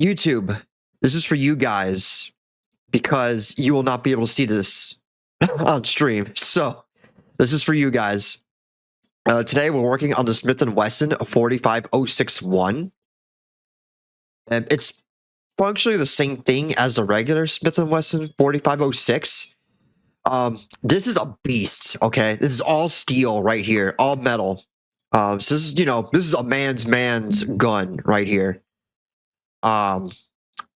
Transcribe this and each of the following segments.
YouTube, this is for you guys because you will not be able to see this on stream. So this is for you guys. Today we're working on the Smith & Wesson 45061. And it's functionally the same thing as the regular Smith & Wesson 4506. This is a beast, okay? This is all steel right here, all metal. So this is, this is a man's gun right here. What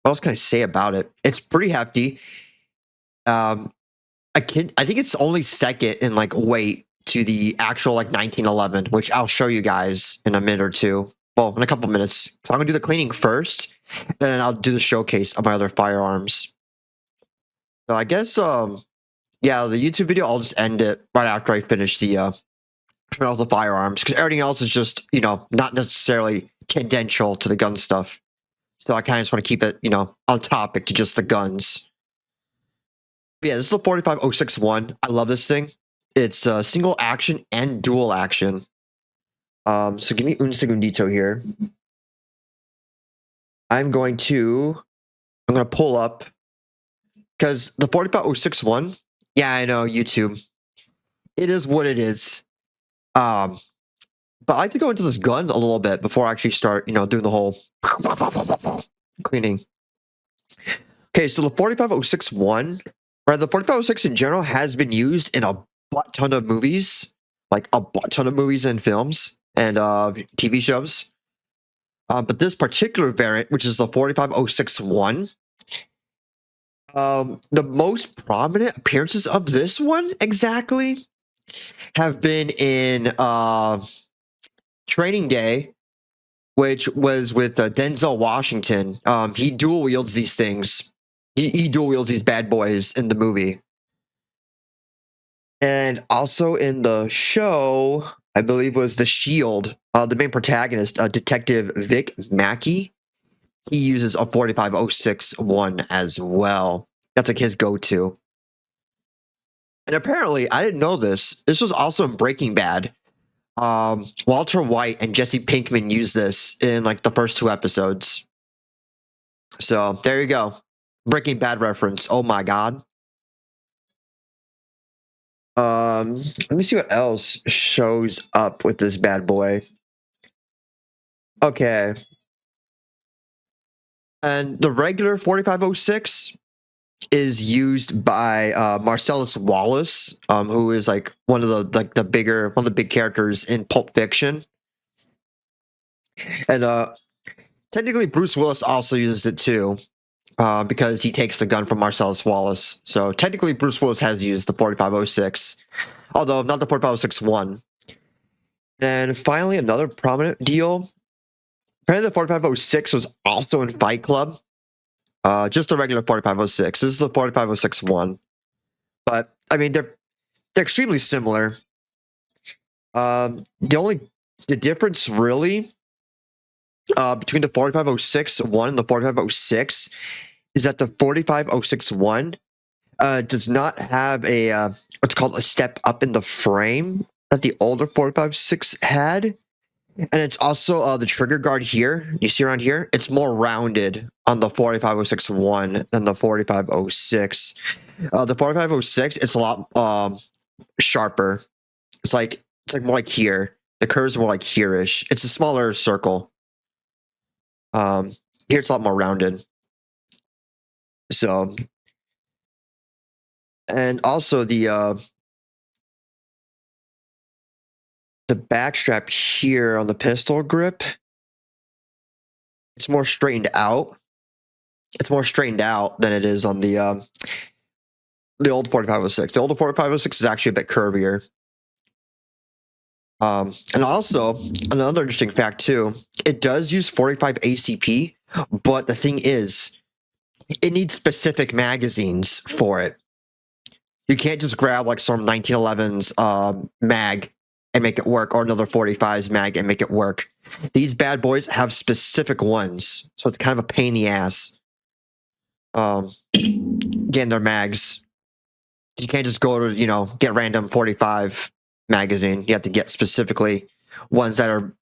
else can I say about it? It's pretty hefty. I think it's only second in like weight to the actual like 1911, which I'll show you guys in a minute or two. Well, in a couple minutes. So I'm gonna do the cleaning first, and then I'll do the showcase of my other firearms. So I guess yeah, the YouTube video I'll just end it right after I finish the firearms, because everything else is just not necessarily tangential to the gun stuff. So I kind of just want to keep it on topic to just the guns. But yeah, this is the 45061. I love this thing. It's single action and dual action. So give me un segundito here. I'm going to pull up, because the 45061, yeah, I know, YouTube. It is what it is. But I like to go into this gun a little bit before I actually start, doing the whole cleaning. Okay, so the 45061, right, the 4506 in general has been used in a butt ton of movies, like a butt ton of movies and films and TV shows. But this particular variant, which is the 45061, the most prominent appearances of this one exactly have been in Training Day, which was with Denzel Washington. He dual wields these things. He dual wields these bad boys in the movie. And also in the show, I believe was The Shield, the main protagonist, Detective Vic Mackey, he uses a 45061 as well. That's like his go-to. And apparently, I didn't know this. This was also in Breaking Bad. Walter White and Jesse Pinkman used this in like the first 2 episodes. So there you go. Breaking Bad reference. Oh my god. Let me see what else shows up with this bad boy. Okay. And the regular 4506 is used by Marcellus Wallace, who is like one of the big characters in Pulp Fiction. And technically Bruce Willis also uses it too, because he takes the gun from Marcellus Wallace. So technically Bruce Willis has used the 4506, although not the 4561. And finally, another prominent deal. Apparently the 4506 was also in Fight Club. Just the regular 4506. This is the 45061. But I mean, they're extremely similar. The difference really between the 45061 and the 4506 is that the 45061 does not have a what's called a step up in the frame that the older 456 had. And it's also the trigger guard here. You see around here? It's more rounded on the 45061 than the 4506. The 4506, it's a lot sharper. It's like more like here. The curves are more like here-ish. It's a smaller circle. Here it's a lot more rounded. So, and also the back strap here on the pistol grip, it's more straightened out. It's more straightened out than it is on the old 4506. The older 4506 is actually a bit curvier. And also, another interesting fact too, it does use 45 ACP, but the thing is, it needs specific magazines for it. You can't just grab like some 1911's mag and make it work, or another 45's mag and make it work. These bad boys have specific ones, so it's kind of a pain in the ass. Getting their mags. You can't just go to, get random 45 magazine. You have to get specifically ones that are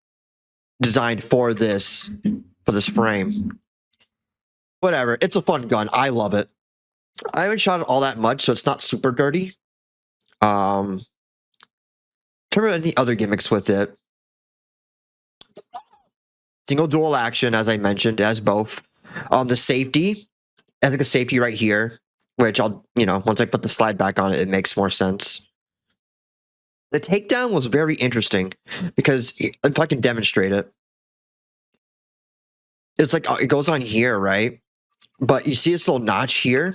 designed for this frame. Whatever. It's a fun gun. I love it. I haven't shot it all that much, so it's not super dirty. Remember any other gimmicks with it? Single dual action, as I mentioned, as both. The safety, I think a safety right here, which I'll, once I put the slide back on it, it makes more sense. The takedown was very interesting because if I can demonstrate it, it's like it goes on here, right? But you see this little notch here.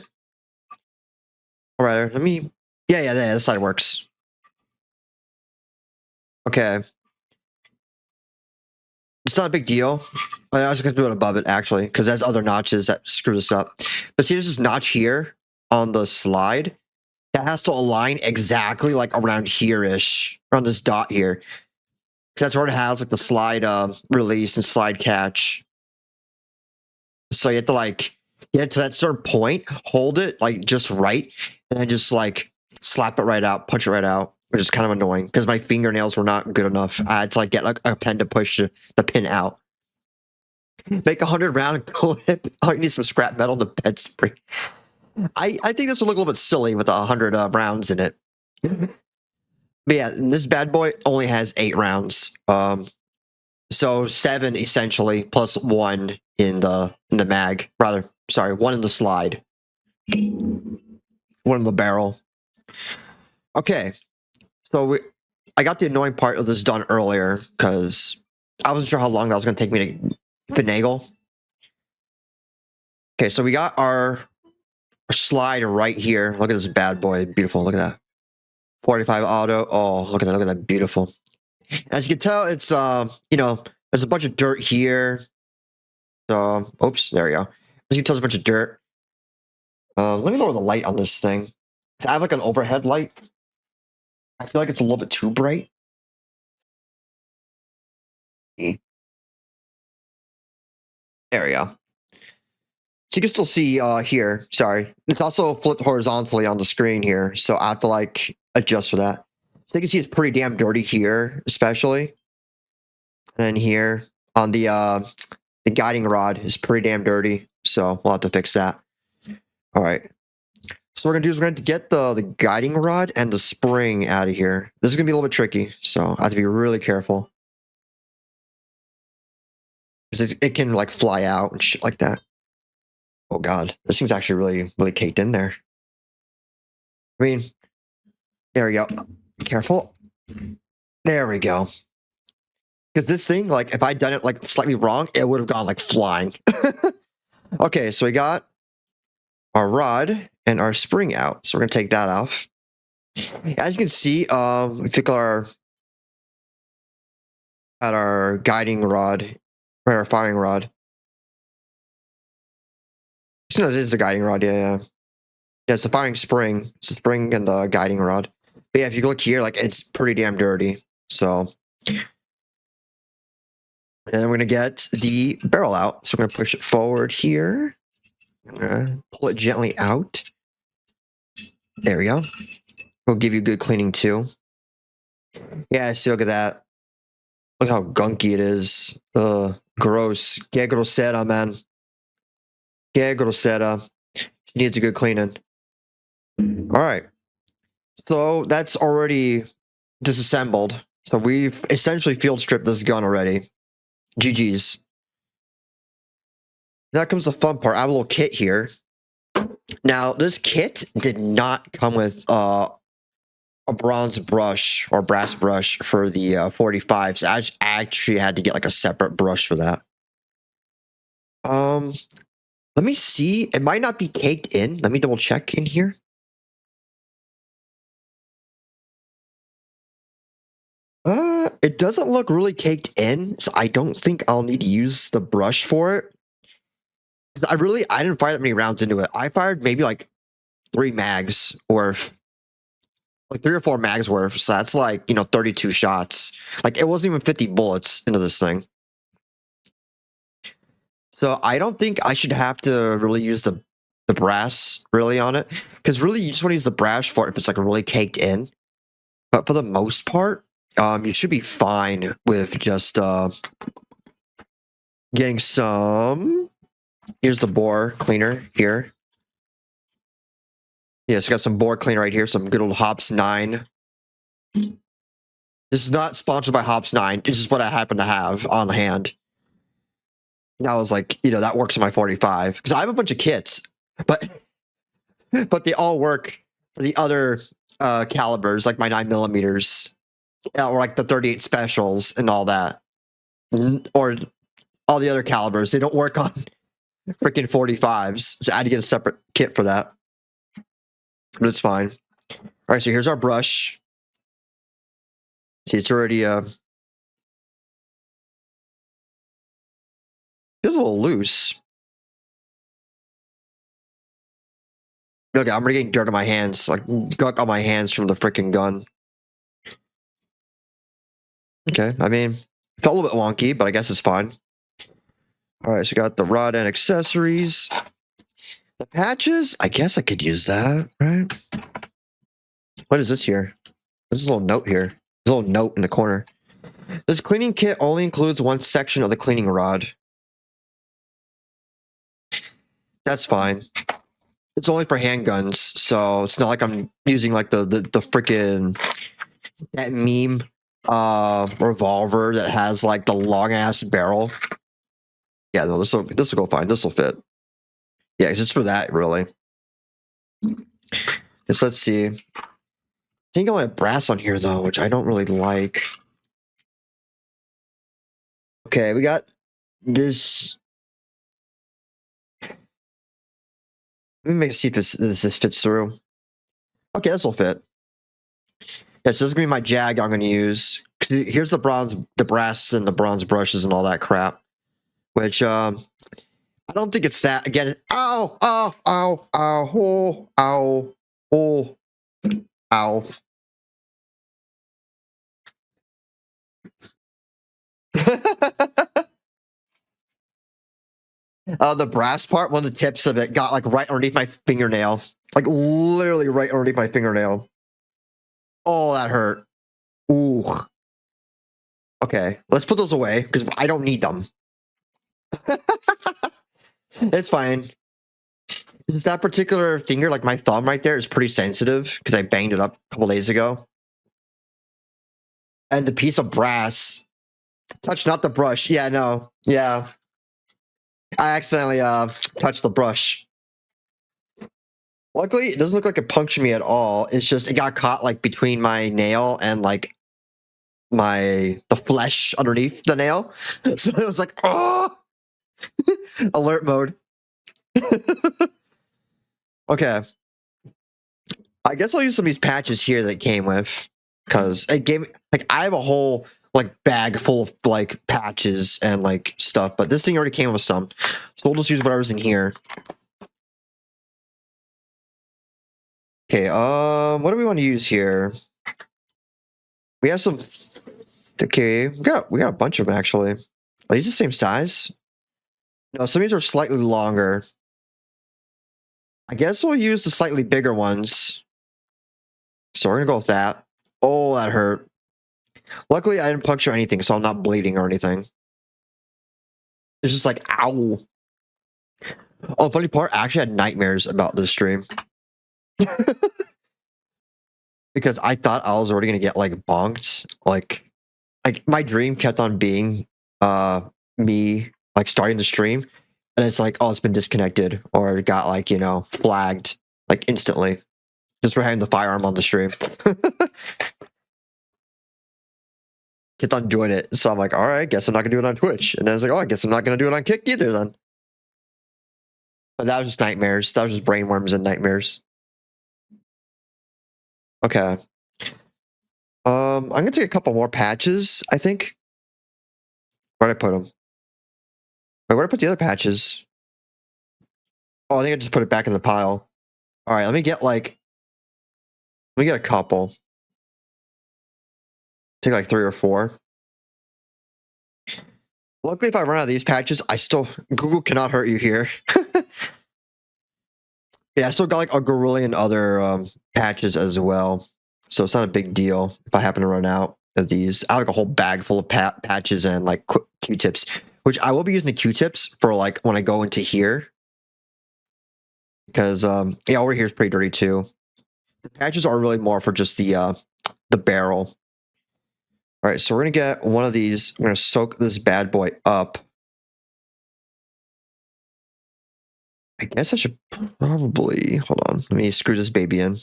All right, let me. Yeah, this side works. Okay. It's not a big deal. I was going to do it above it, actually, because there's other notches that screw this up. But see, there's this notch here on the slide that has to align exactly like around here-ish, around this dot here. Because that's where it has like the slide release and slide catch. So you have to like get to that certain point, hold it like just right, and then just like slap it right out, punch it right out, which is kind of annoying because my fingernails were not good enough. I had to like get like a pen to push the pin out. Make 100-round clip. Oh, you need some scrap metal to bed spring. I think this will look a little bit silly with 100 rounds in it. But yeah, this bad boy only has 8 rounds. So 7 essentially plus 1 in the mag. Rather, sorry, 1 in the slide. 1 in the barrel. Okay. So I got the annoying part of this done earlier because I wasn't sure how long that was going to take me to finagle. Okay, so we got our slide right here. Look at this bad boy. Beautiful. Look at that. 45 auto. Oh, look at that. Look at that. Beautiful. As you can tell, it's, there's a bunch of dirt here. So, oops, there we go. As you can tell, there's a bunch of dirt. Let me lower the light on this thing. So I have like an overhead light. I feel like it's a little bit too bright. There we go. So you can still see here. Sorry. It's also flipped horizontally on the screen here. So I have to like adjust for that. So you can see it's pretty damn dirty here, especially. And then here on the guiding rod is pretty damn dirty. So we'll have to fix that. All right. So what we're going to do is we're going to get the guiding rod and the spring out of here. This is going to be a little bit tricky. So I have to be really careful. Because it can like fly out and shit like that. Oh god, this thing's actually really, really caked in there. I mean, there we go. Be careful. There we go. Because this thing, like, if I'd done it like slightly wrong, it would have gone like flying. Okay, so we got our rod and our spring out. So we're gonna take that off. As you can see, we pick our guiding rod, right, our firing rod. No, this is a guiding rod, yeah. Yeah, it's the firing spring. It's the spring and the guiding rod. But yeah, if you look here, like, it's pretty damn dirty. So, and then we're going to get the barrel out. So we're going to push it forward here. I'm going to pull it gently out. There we go. We'll give you good cleaning, too. Yeah, see, look at that. Look how gunky it is. Gross. Que grosera, man. Que grosera. She needs a good cleaning. All right. So that's already disassembled. So we've essentially field stripped this gun already. GG's. Now comes the fun part. I have a little kit here. Now, this kit did not come with a bronze brush or brass brush for the 45s. I actually had to get like a separate brush for that. Let me see. It might not be caked in. Let me double check in here. It doesn't look really caked in, so I don't think I'll need to use the brush for it. I didn't fire that many rounds into it. I fired maybe like 3 mags worth. Like 3 or 4 mags worth. So that's like, 32 shots. Like it wasn't even 50 bullets into this thing. So I don't think I should have to really use the brass really on it. Because really you just want to use the brass for it if it's like really caked in. But for the most part, you should be fine with just getting some Here's the bore cleaner here. Yeah, so got some bore cleaner right here. Some good old Hops 9. This is not sponsored by Hops 9. It's just what I happen to have on hand. And I was like, you know, that works on my 45 because I have a bunch of kits, but they all work for the other calibers, like my 9mm, or like the 38 specials and all that, or all the other calibers. They don't work on freaking 45s, so I had to get a separate kit for that. But it's fine. All right, so here's our brush. See, it's already feels a little loose. Okay, I'm already getting dirt on my hands, like gunk on my hands from the freaking gun. Okay, I mean, felt a little bit wonky, but I guess it's fine. All right, so we got the rod and accessories. The patches, I guess I could use that, right? What is this here? There's a little note here. There's a little note in the corner. This cleaning kit only includes one section of the cleaning rod. That's fine. It's only for handguns, so it's not like I'm using like the freaking that meme revolver that has like the long ass barrel. Yeah, no, this will go fine. This will fit. Yeah, it's just for that really. Just let's see. I think I'll have brass on here though, which I don't really like. Okay, we got this. Let me see if this fits through. Okay, this will fit. Yeah, so this is gonna be my jag I'm gonna use. Here's the brass and the bronze brushes and all that crap. Which I don't think it's that. Again, ow, ow, ow, ow, ow, ow, ow. The brass part, one of the tips of it got like right underneath my fingernail. Like literally right underneath my fingernail. Oh, that hurt. Ooh. Okay, let's put those away because I don't need them. It's fine. Just that particular finger, like my thumb right there, is pretty sensitive because I banged it up a couple days ago. And the piece of brass touched not the brush. Yeah, no. Yeah. I accidentally touched the brush. Luckily, it doesn't look like it punctured me at all. It's just it got caught like between my nail and like the flesh underneath the nail. So it was like, oh, alert mode. Okay. I guess I'll use some of these patches here that it came with because it gave me like I have a whole like bag full of like patches and like stuff, but this thing already came with some, so we'll just use whatever's in here. Okay, what do we want to use here? We have some. Okay, we got a bunch of them actually. Are these the same size? No, some of these are slightly longer. I guess we'll use the slightly bigger ones. So we're gonna go with that. Oh, that hurt. Luckily, I didn't puncture anything, so I'm not bleeding or anything. It's just like, ow. Oh, funny part, I actually had nightmares about this stream. Because I thought I was already gonna get like bonked. Like my dream kept on being me like starting the stream, and it's like, oh, it's been disconnected or it got like, you know, flagged like instantly just for having the firearm on the stream. Kept on doing it, so I'm like, all right, guess I'm not gonna do it on Twitch. And then I was like, oh, I guess I'm not gonna do it on Kick either then. But that was just nightmares. That was just brainworms and nightmares. Okay. I'm gonna take a couple more patches, I think. Where'd I put them? Wait, where'd I put the other patches? Oh, I think I just put it back in the pile. All right, let me get a couple. Take like 3 or 4. Luckily, if I run out of these patches, Google cannot hurt you here. Yeah, I still got like a gorillion other patches as well. So it's not a big deal if I happen to run out of these. I have like a whole bag full of patches and like Q-tips, which I will be using the Q-tips for like when I go into here. Because yeah, over here is pretty dirty too. The patches are really more for just the barrel. All right, so we're gonna get one of these. I'm gonna soak this bad boy up. I guess I should probably hold on. Let me screw this baby in.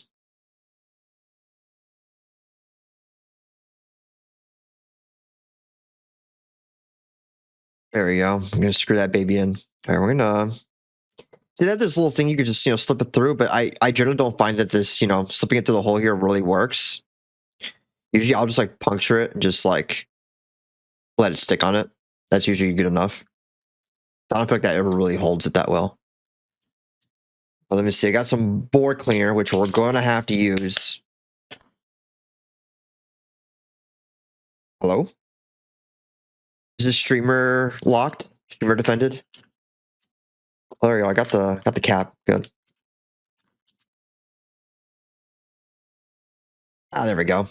There we go. I'm gonna screw that baby in. All right, we're gonna. See, they have this little thing you could just slip it through, but I generally don't find that this slipping it through the hole here really works. Usually I'll just like puncture it and just like let it stick on it. That's usually good enough. I don't feel like that ever really holds it that well. But let me see. I got some board cleaner, which we're going to have to use. Hello? Is this streamer locked? Streamer defended? Oh, there we go. I got the cap. Good. Ah, there we go.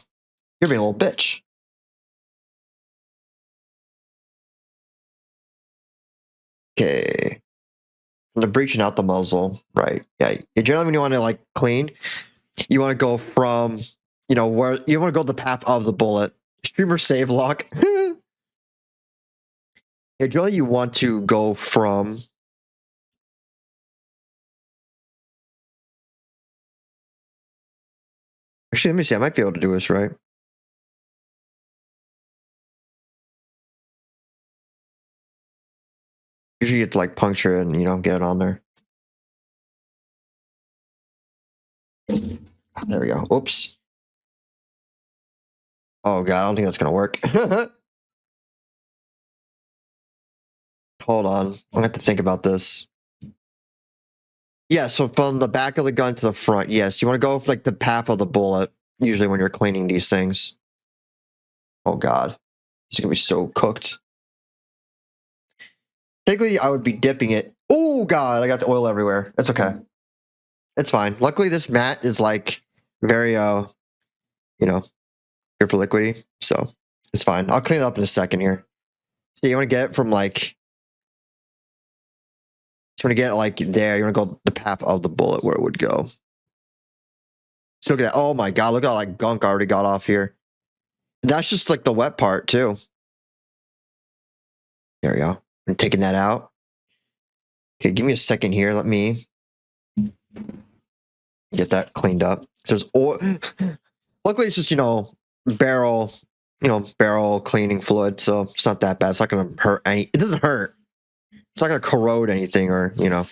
You're being a little bitch. Okay. From the breach and out the muzzle. Right. Yeah. Generally, when you want to like clean, you want to go from, where you want to go the path of the bullet. Streamer save lock. Yeah, generally you want to go from. Actually, let me see. I might be able to do this right. Usually you have to like puncture it and get it on there. There we go. Oops. Oh god, I don't think that's gonna work. Hold on. I'm gonna have to think about this. Yeah, so from the back of the gun to the front, yes. You want to go for like the path of the bullet, usually when you're cleaning these things. Oh god. It's gonna be so cooked. Technically, I would be dipping it. Oh god, I got the oil everywhere. That's okay. It's fine. Luckily, this mat is like very good for liquidy, so it's fine. I'll clean it up in a second here. So you want to get it from like, you want to get it like there. You want to go the path of the bullet where it would go. So look at that. Oh my god, look at all that gunk I already got off here. That's just like the wet part too. There we go. I'm taking that out. Okay, give me a second here. Let me get that cleaned up. There's oil. Luckily, it's just barrel, barrel cleaning fluid, so it's not that bad. It's not gonna hurt any. It doesn't hurt. It's not gonna corrode anything, or There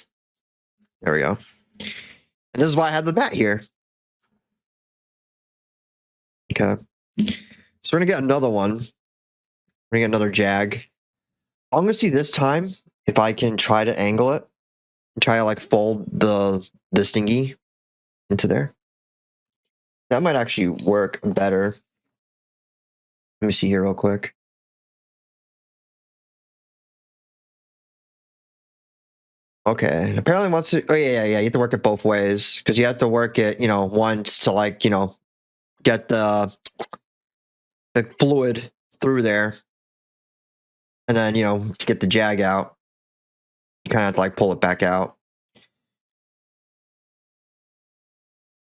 we go. And this is why I have the bat here. Okay. So we're gonna get another one. We're gonna get another jag. I'm gonna see this time if I can try to angle it and try to like fold the stingy into there. That might actually work better. Let me see here real quick. Okay. Apparently once it, oh yeah, you have to work it both ways because you have to work it, once to like, get the fluid through there. And then, get the jag out. You kind of have to like pull it back out.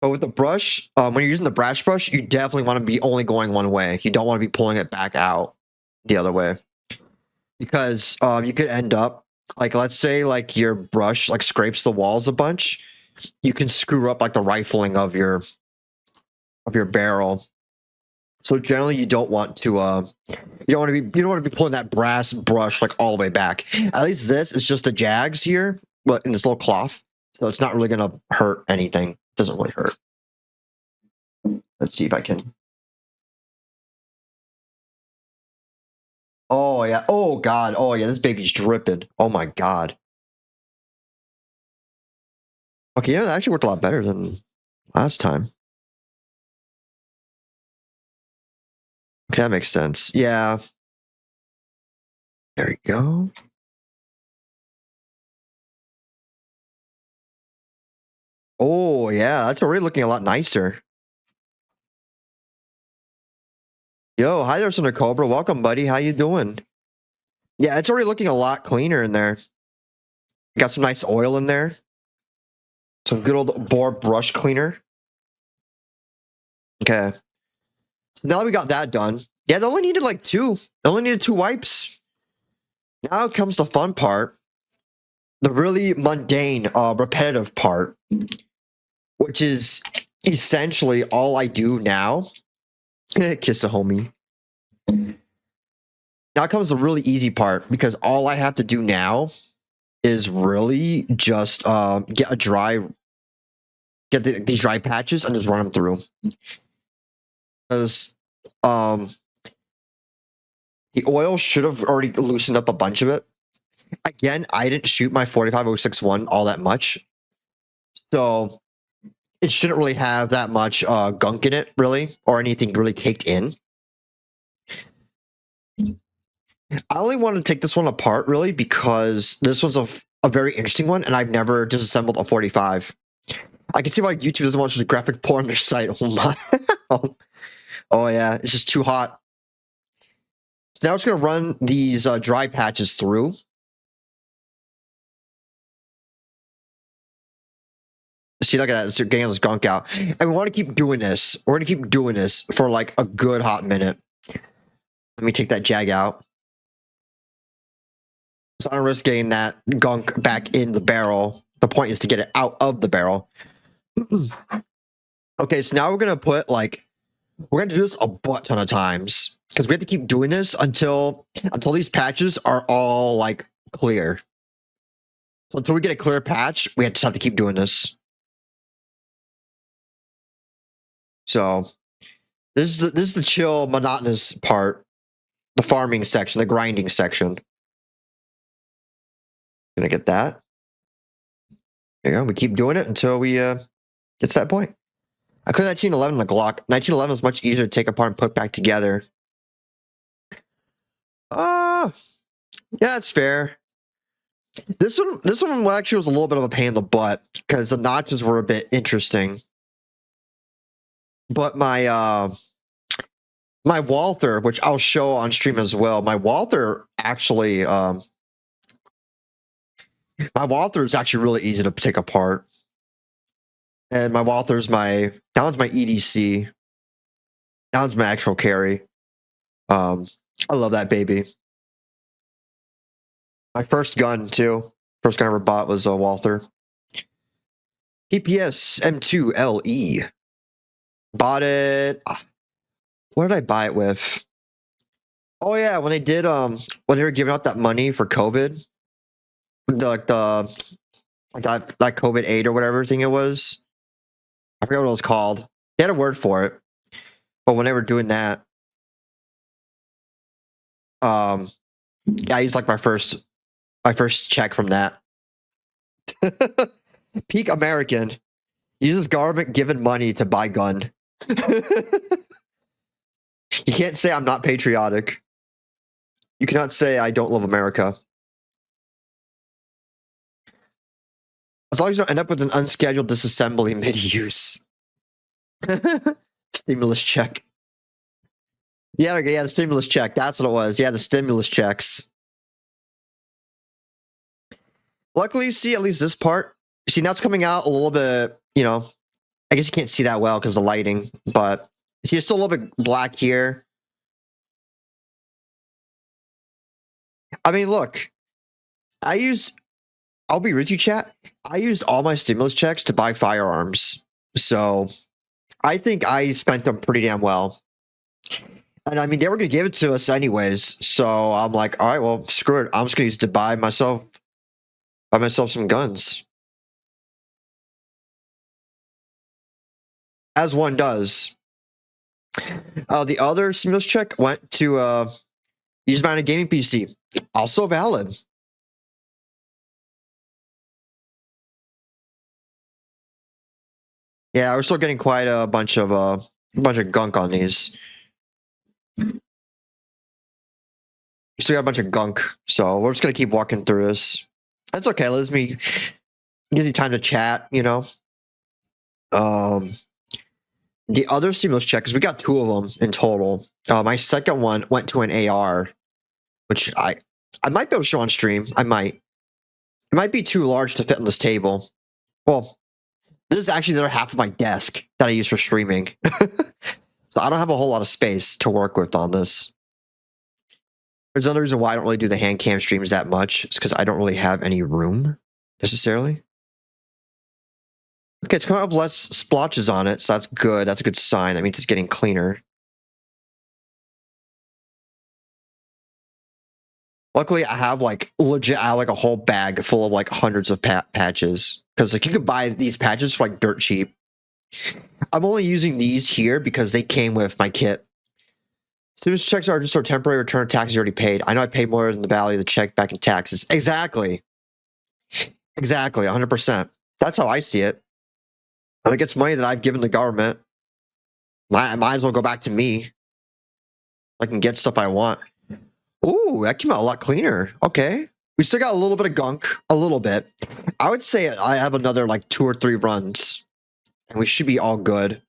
But with the brush, when you're using the brush, you definitely want to be only going one way. You don't want to be pulling it back out the other way. Because you could end up, like, let's say like your brush like scrapes the walls a bunch. You can screw up like the rifling of your barrel. So generally you don't want to you don't want to be pulling that brass brush like all the way back. At least this is just the jags here, but in this little cloth. So it's not really gonna hurt anything. It doesn't really hurt. Let's see if I can. Oh yeah. Oh god. Oh yeah, this baby's dripping. Oh my god. Okay, yeah, that actually worked a lot better than last time. Okay, that makes sense. Yeah. There we go. Oh yeah, that's already looking a lot nicer. Yo, hi there, Senator Cobra. Welcome, buddy. How you doing? Yeah, it's already looking a lot cleaner in there. Got some nice oil in there. Some good old boar brush cleaner. Okay. So now that we got that done, yeah, they only needed like 2. They only needed 2 wipes. Now comes the fun part. The really mundane, repetitive part, which is essentially all I do now. Kiss a homie. Now comes the really easy part, because all I have to do now is really just get these dry patches and just run them through. Because the oil should have already loosened up a bunch of it. Again, I didn't shoot my 45061 all that much, so it shouldn't really have that much gunk in it, really, or anything really caked in. I only wanted to take this one apart, really, because this one's a very interesting one, and I've never disassembled a 45. I can see why YouTube doesn't want you to graphic porn on their site. Oh my. Oh yeah, it's just too hot. So now it's going to run these dry patches through. See, look at that. It's getting this gunk out. And we want to keep doing this. We're going to keep doing this for like a good hot minute. Let me take that jag out. So I don't risk getting that gunk back in the barrel. The point is to get it out of the barrel. Okay, so now we're going to put like, we're going to do this a butt ton of times, because we have to keep doing this until these patches are all like clear. So until we get a clear patch, we just have to keep doing this. So this is the chill, monotonous part, the farming section, the grinding section. Gonna get that. There you go. We keep doing it until we get to that point. I cleared 1911 on a Glock. 1911 is much easier to take apart and put back together. Yeah, that's fair. This one actually was a little bit of a pain in the butt, because the notches were a bit interesting. But my Walther, which I'll show on stream as well, my Walther actually my Walther is actually really easy to take apart. And my Walther's that one's my EDC. That one's my actual carry. I love that baby. My first gun too. First gun I ever bought was a Walther. PPS M2LE. Bought it. What did I buy it with? Oh yeah, when they were giving out that money for COVID, I got that COVID aid or whatever thing it was. I forgot what it was called. They had a word for it, but when they were doing that, yeah, I used like my first check from that. Peak American uses government given money to buy gun. You can't say I'm not patriotic. You cannot say I don't love America. As long as you don't end up with an unscheduled disassembly mid-use. Stimulus check. Yeah, okay, yeah, the stimulus check. That's what it was. Yeah, the stimulus checks. Luckily, you see at least this part. See, now it's coming out a little bit, I guess you can't see that well because of the lighting, but see, it's still a little bit black here. I mean, look, I'll be with you, chat. I used all my stimulus checks to buy firearms. So I think I spent them pretty damn well. And I mean, they were going to give it to us anyways. So I'm like, all right, well, screw it. I'm just going to use it to buy myself some guns. As one does. The other stimulus check went to use my gaming PC. Also valid. Yeah, we're still getting quite a bunch of gunk on these. Still got a bunch of gunk, so we're just gonna keep walking through this. That's okay. Gives me time to chat, The other stimulus check, because we got 2 of them in total. My second one went to an AR, which I I might be able to show on stream. I might. It might be too large to fit on this table. Well, this is actually the other half of my desk that I use for streaming. So I don't have a whole lot of space to work with on this. There's another reason why I don't really do the hand cam streams that much. It's because I don't really have any room, necessarily. Okay, it's coming up with less splotches on it, so that's good. That's a good sign. That means it's getting cleaner. Luckily, I have like legit, I have like a whole bag full of like hundreds of patches. Because like you could buy these patches for like dirt cheap. I'm only using these here because they came with my kit. Stimulus checks are just our temporary return of taxes already paid. I know I paid more than the value of the check back in taxes. Exactly. Exactly, 100%. That's how I see it. When it gets money that I've given the government, might as well go back to me. I can get stuff I want. Ooh, that came out a lot cleaner. Okay. We still got a little bit of gunk. A little bit. I would say I have another like 2 or 3 runs. And we should be all good.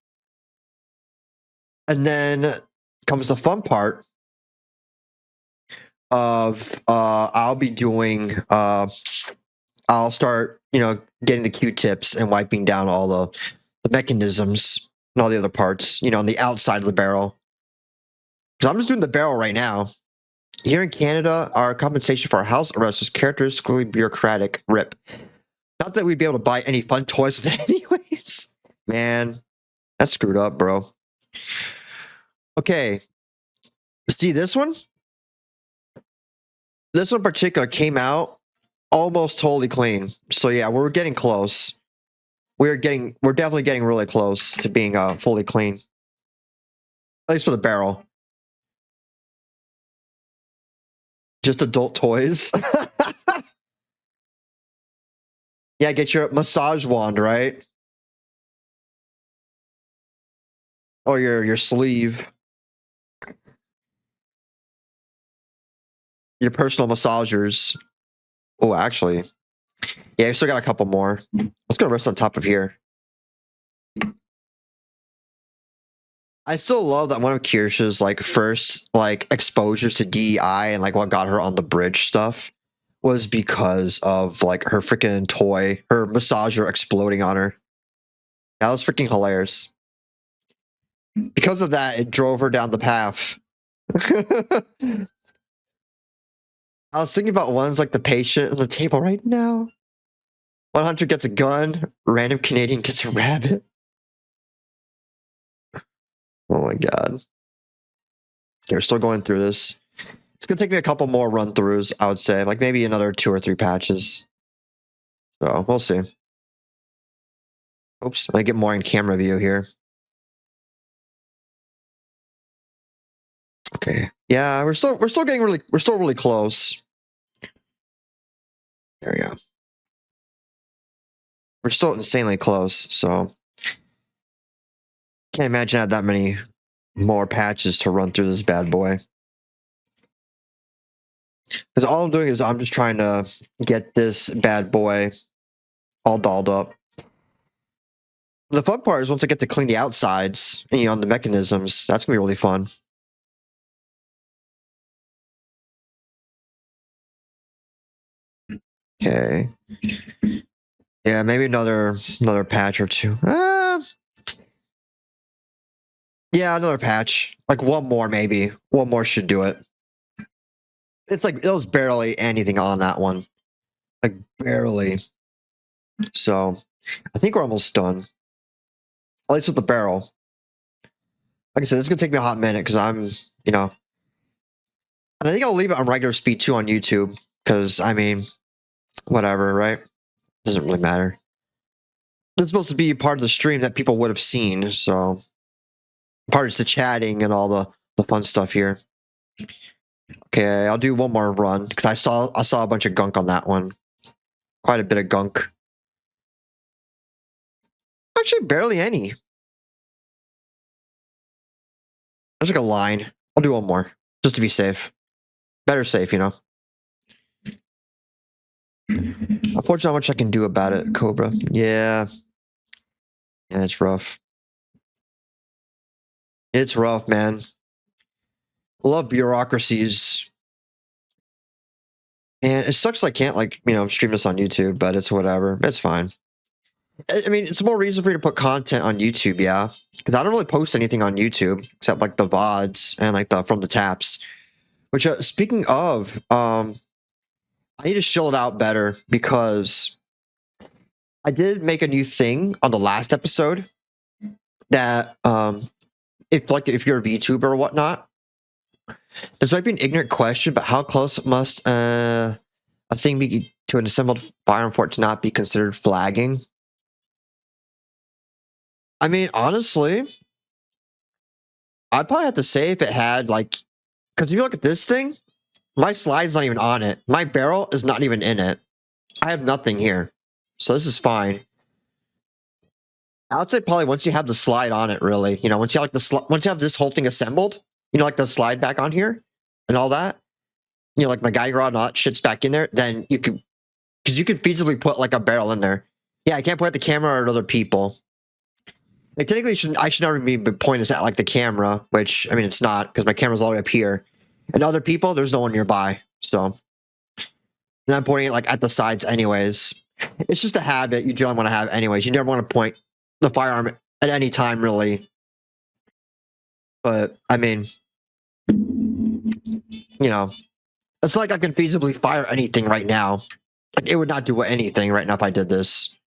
And then comes the fun part of I'll be doing I'll start, getting the Q-tips and wiping down all the mechanisms and all the other parts, on the outside of the barrel. Because I'm just doing the barrel right now. Here in Canada, our compensation for our house arrest is characteristically bureaucratic. RIP. Not that we'd be able to buy any fun toys with it anyways. Man, that's screwed up, bro. Okay. See this one? This one in particular came out almost totally clean. So yeah, we're getting close. We're definitely getting really close to being fully clean. At least for the barrel. Just adult toys. Yeah, get your massage wand, right? Or your sleeve. Your personal massagers. Oh, actually. Yeah, we still got a couple more. Let's go rest on top of here. I still love that one of Kirsch's like first like exposures to DEI and like what got her on the bridge stuff was because of like her freaking toy, her massager exploding on her. That was freaking hilarious. Because of that, it drove her down the path. I was thinking about ones like the patient on the table right now. 100 gets a gun, random Canadian gets a rabbit. Oh my god. Okay, we're still going through this. It's gonna take me a couple more run throughs, I would say. Like maybe another 2 or 3 patches. So we'll see. Oops, let me get more in camera view here. Okay. Yeah, we're still really close. There we go. We're still insanely close, so can't imagine I have that many more patches to run through this bad boy. Because all I'm doing is I'm just trying to get this bad boy all dolled up. The fun part is once I get to clean the outsides and on the mechanisms, that's gonna be really fun. Okay. Yeah, maybe another patch or 2. Yeah, another patch. Like one more, maybe. One more should do it. It's like, it was barely anything on that one. Like, barely. So, I think we're almost done. At least with the barrel. Like I said, this is going to take me a hot minute because I'm, And I think I'll leave it on regular speed too on YouTube. Because, I mean, whatever, right? Doesn't really matter. It's supposed to be part of the stream that people would have seen, so part is the chatting and all the fun stuff here. Okay, I'll do one more run because I saw a bunch of gunk on that one. Quite a bit of gunk. Actually, barely any. There's like a line. I'll do one more just to be safe. Better safe, Unfortunately, not much I can do about it, Cobra. Yeah. Yeah, it's rough. It's rough, man. Love bureaucracies. And it sucks I can't, like, stream this on YouTube, but it's whatever. It's fine. I mean, it's more reason for you to put content on YouTube, yeah. Because I don't really post anything on YouTube except like the VODs and like the from the taps. Which, speaking of, I need to chill it out better because I did make a new thing on the last episode that if you're a VTuber or whatnot, this might be an ignorant question, but how close must a thing be to an assembled firearm for it to not be considered flagging? I mean, honestly, I'd probably have to say if it had like, because if you look at this thing, my slide's not even on it. My barrel is not even in it. I have nothing here, so this is fine. I would say probably once you have the slide on it, really, once you have like once you have this whole thing assembled, like the slide back on here and all that, like my guide rod and all that shit's back in there, then you could, because you could feasibly put like a barrel in there. Yeah, I can't point at the camera or at other people. Like technically, I should never be pointing this at like the camera, which I mean it's not because my camera's all the way up here, and other people there's no one nearby, so and I'm pointing it like at the sides anyways. It's just a habit you don't want to have anyways. You never want to point the firearm at any time, really. But I mean, it's like I can feasibly fire anything right now. Like it would not do anything right now if I did this.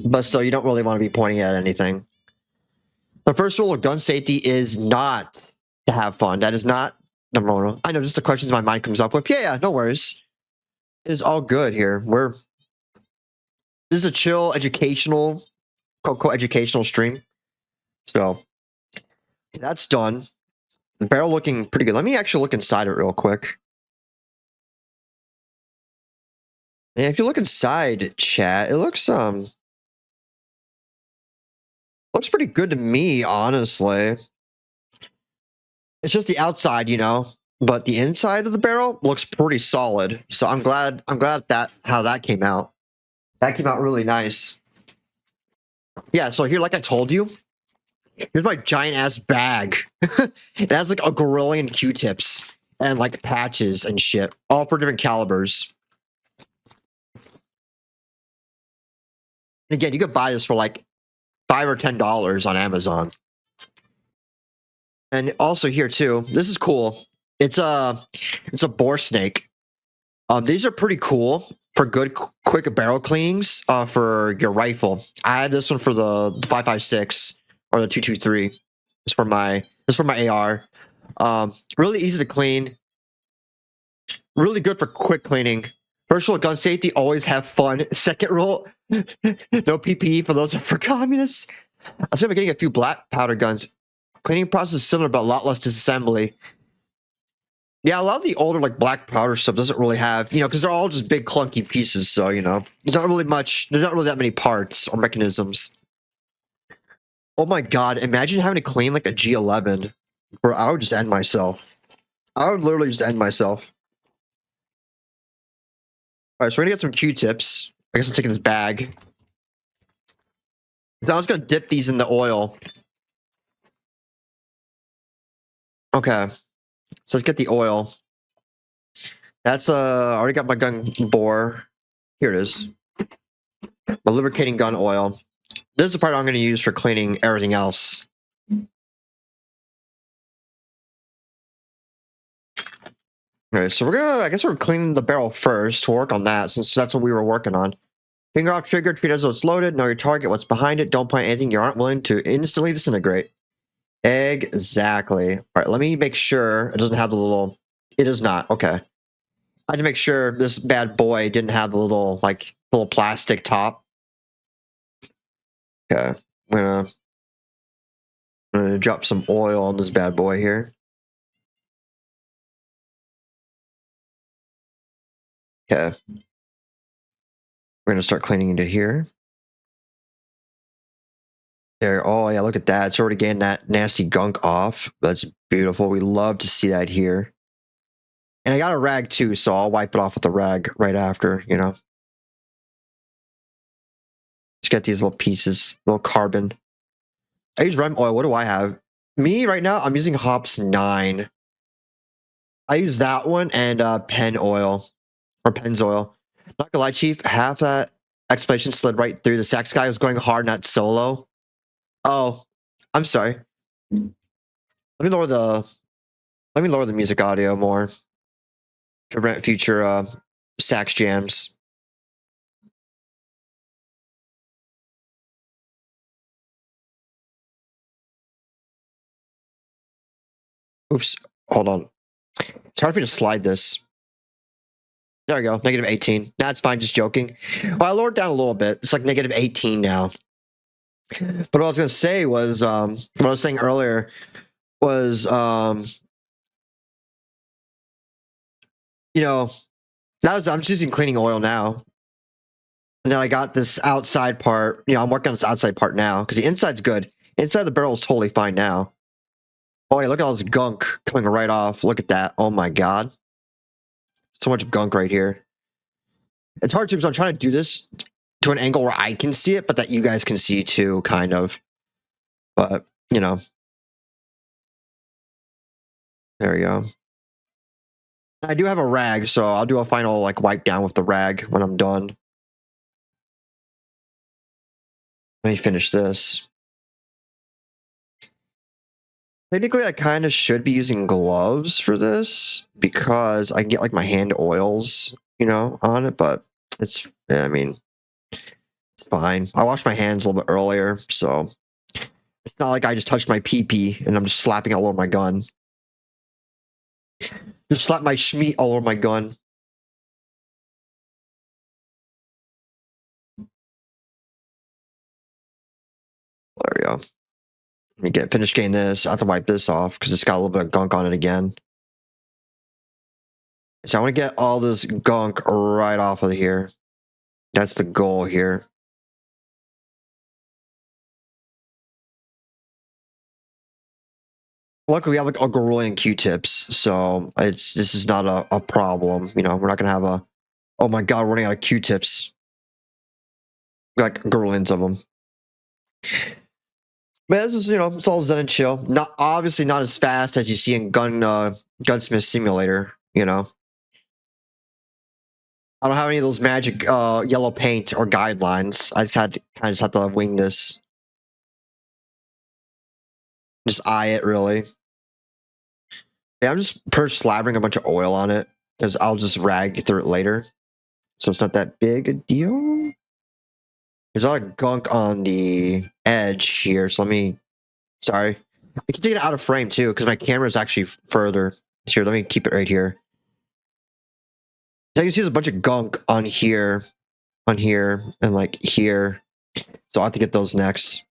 But still, you don't really want to be pointing at anything. The first rule of gun safety is not to have fun. That is not number one. I know, just the questions my mind comes up with. Yeah, no worries. It is all good here. This is a chill, educational, quote-unquote educational stream. So that's done. The barrel looking pretty good. Let me actually look inside it real quick. And if you look inside, chat, it looks pretty good to me, honestly. It's just the outside, but the inside of the barrel looks pretty solid. So I'm glad that how that came out. That came out really nice. Yeah, so here, like I told you, here's my giant ass bag. It has like a gazillion Q-tips and like patches and shit, all for different calibers. And again, you could buy this for like $5 or $10 on Amazon. And also here too, this is cool. It's a bore snake. These are pretty cool for good quick barrel cleanings for your rifle. I had this one for the 5.56 or the 2.23. It's for my AR. Really easy to clean. Really good for quick cleaning. First rule, gun safety, always have fun. Second rule, no PPE for those that are for communists. I see I'm getting a few black powder guns. Cleaning process is similar, but a lot less disassembly. Yeah, a lot of the older like black powder stuff doesn't really have, because they're all just big clunky pieces. So there's not really that many parts or mechanisms. Oh my god! Imagine having to clean like a G11, bro. I would just end myself. I would literally just end myself. All right, so we're gonna get some Q-tips. I guess I'm taking this bag. So I was gonna dip these in the oil. Okay, so let's get the oil. That's I already got my gun bore. Here it is. My lubricating gun oil. This is the part I'm going to use for cleaning everything else. Okay, so I guess we're cleaning the barrel first to work on that, since that's what we were working on. Finger off trigger, treat it as though it's loaded, know your target, what's behind it, don't point anything you aren't willing to instantly disintegrate. Exactly. All right, let me make sure it doesn't have the little, it does not, okay. I had to make sure this bad boy didn't have the little plastic top. Okay, I'm gonna drop some oil on this bad boy here. Okay. We're gonna start cleaning into here. There, oh yeah, look at that. It's already getting that nasty gunk off. That's beautiful. We love to see that here. And I got a rag too, so I'll wipe it off with a rag right after, Just get these little pieces, little carbon. I use rem oil. What do I have? Me right now, I'm using Hops 9. I use that one and pen oil or Pennzoil. Not gonna lie, Chief, half that explanation slid right through. The sax guy was going hard, not solo. Oh, I'm sorry. Let me lower the music audio more to prevent future sax jams. Oops, hold on. It's hard for me to slide this. There we go, negative 18. That's fine, just joking. Well, I lowered down a little bit. It's like negative 18 now. But what I was gonna say was, what I was saying earlier was, you know, I'm just using cleaning oil now. And then I got this outside part. I'm working on this outside part now because the inside's good. Inside the barrel is totally fine now. Oh, yeah, look at all this gunk coming right off. Look at that. Oh, my God. So much gunk right here. It's hard to because I'm trying to do this to an angle where I can see it, but that you guys can see too, kind of. But, there we go. I do have a rag, so I'll do a final like wipe down with the rag when I'm done. Let me finish this. Technically, I kind of should be using gloves for this because I can get like my hand oils, on it, but it's fine. I washed my hands a little bit earlier, so it's not like I just touched my pee-pee and I'm just slapping all over my gun. Just slap my schmeat all over my gun. There we go. Let me finish getting this. I have to wipe this off because it's got a little bit of gunk on it again. So I want to get all this gunk right off of here. That's the goal here. Luckily, we have like a Gorillion Q-tips, so this is not a problem. We're not gonna have a, oh my God, we're running out of Q-tips. Like Gorillions of them. But this is, it's all zen and chill. Not obviously not as fast as you see in Gunsmith Simulator. I don't have any of those magic yellow paint or guidelines. I just have to wing this. Just eye it really. Yeah, I'm just slathering a bunch of oil on it because I'll just rag through it later. So it's not that big a deal. There's a lot of gunk on the edge here, so sorry. I can take it out of frame too because my camera is actually further. Here, let me keep it right here. So you see there's a bunch of gunk on here, and like here. So I'll have to get those next.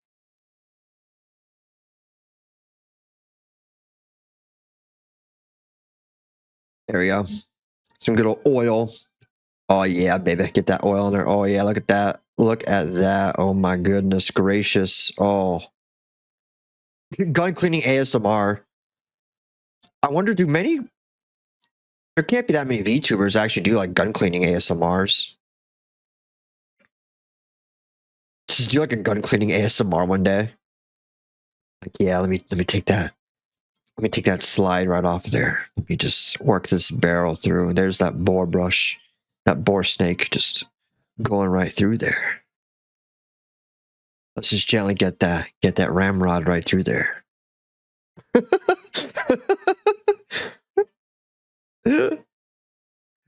There we go. Some good old oil. Oh yeah, baby. Get that oil in there. Oh yeah, look at that. Look at that. Oh my goodness gracious. Oh. Gun cleaning ASMR. I wonder, there can't be that many VTubers actually do like gun cleaning ASMRs. Just do like a gun cleaning ASMR one day. Like, yeah, let me take that. Let me take that slide right off there. Let me just work this barrel through. There's that bore brush, that bore snake just going right through there. Let's just gently get that ramrod right through there.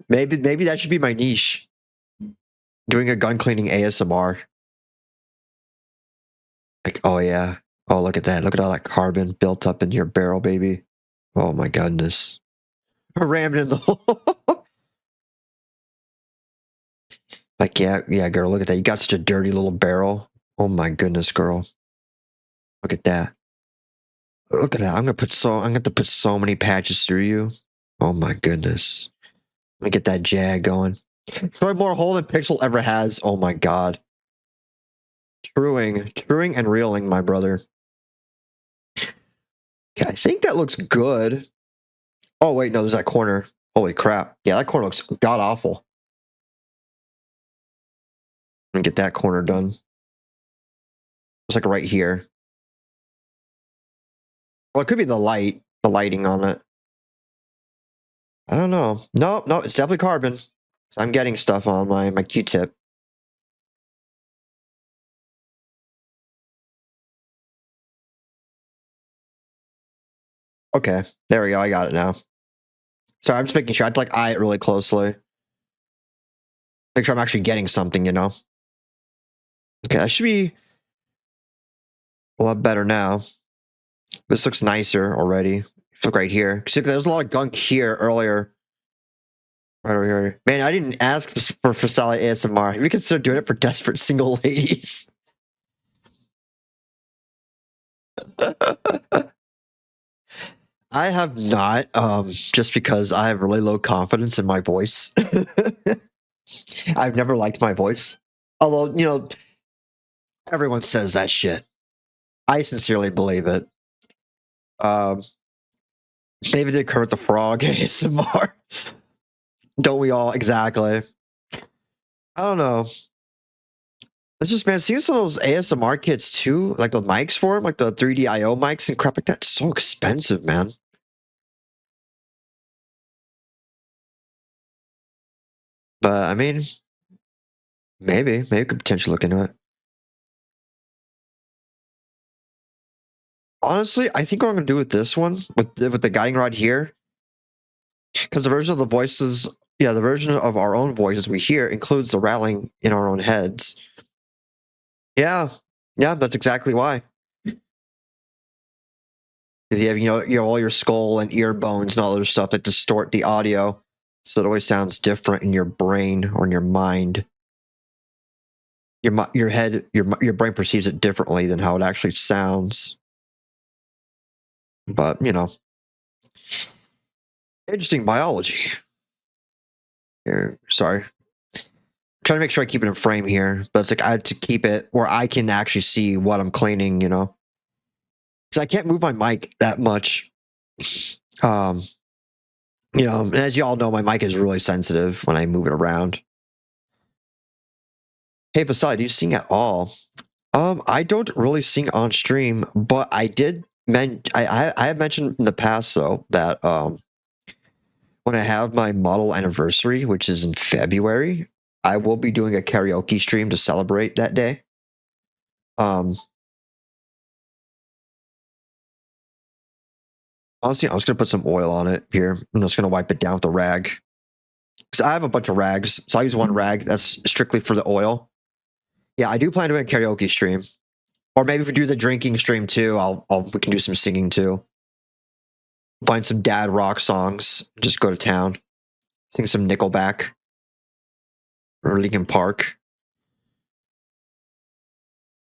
Maybe that should be my niche. Doing a gun cleaning ASMR. Like, oh yeah. Oh, look at that. Look at all that carbon built up in your barrel, baby. Oh my goodness. I rammed it in the hole. Like, yeah, girl, look at that. You got such a dirty little barrel. Oh my goodness, girl. Look at that. Look at that. I'm gonna put so many patches through you. Oh my goodness. Let me get that jag going. Throw more hole than Pixel ever has. Oh my god. Truing and reeling, my brother. Okay, I think that looks good. Oh wait, no, there's that corner. Holy crap. Yeah, that corner looks god awful. Let me get that corner done. It's like right here. Well, it could be the lighting on it. I don't know. No, it's definitely carbon. So I'm getting stuff on my Q-tip. Okay, there we go. I got it now. Sorry, I'm just making sure. I'd like eye it really closely. Make sure I'm actually getting something, you know? Okay, that should be a lot better now. This looks nicer already. Look right here. See, there's a lot of gunk here earlier. Right over here. Man, I didn't ask for Sally ASMR. Have you considered doing it for desperate single ladies? I have not, just because I have really low confidence in my voice. I've never liked my voice. Although, you know, everyone says that shit. I sincerely believe it. Um, Maybe did Kurt the Frog ASMR. Don't we all? Exactly. I don't know. It's just, man, seeing some of those ASMR kits too, like the mics for them, like the 3D IO mics and crap like that's so expensive, man. But I mean, maybe could potentially look into it. Honestly, I think what I'm gonna do with this one, with the guiding rod here, because the version of the voices, yeah, the version of our own voices we hear includes the rattling in our own heads. Yeah, that's exactly why. 'Cause you have, you have all your skull and ear bones and all other stuff that distort the audio, so it always sounds different in your brain or in your mind. Your head, your brain perceives it differently than how it actually sounds. But you know, interesting biology. Here, sorry, trying to make sure I keep it in frame here, but it's like I have to keep it where I can actually see what I'm cleaning. You know, because I can't move my mic that much. Um, you know, and as you all know, my mic is really sensitive when I move it around. Hey, Vasai, do you sing at all? I don't really sing on stream, but I did I have mentioned in the past though that when I have my model anniversary, which is in February, I will be doing a karaoke stream to celebrate that day. Honestly, I was gonna put some oil on it here. I'm just gonna wipe it down with a rag. Because I have a bunch of rags, so I use one rag that's strictly for the oil. Yeah, I do plan to do a karaoke stream. Or maybe if we do the drinking stream too, we can do some singing too. Find some dad rock songs, just go to town. Sing some Nickelback or Linkin Park.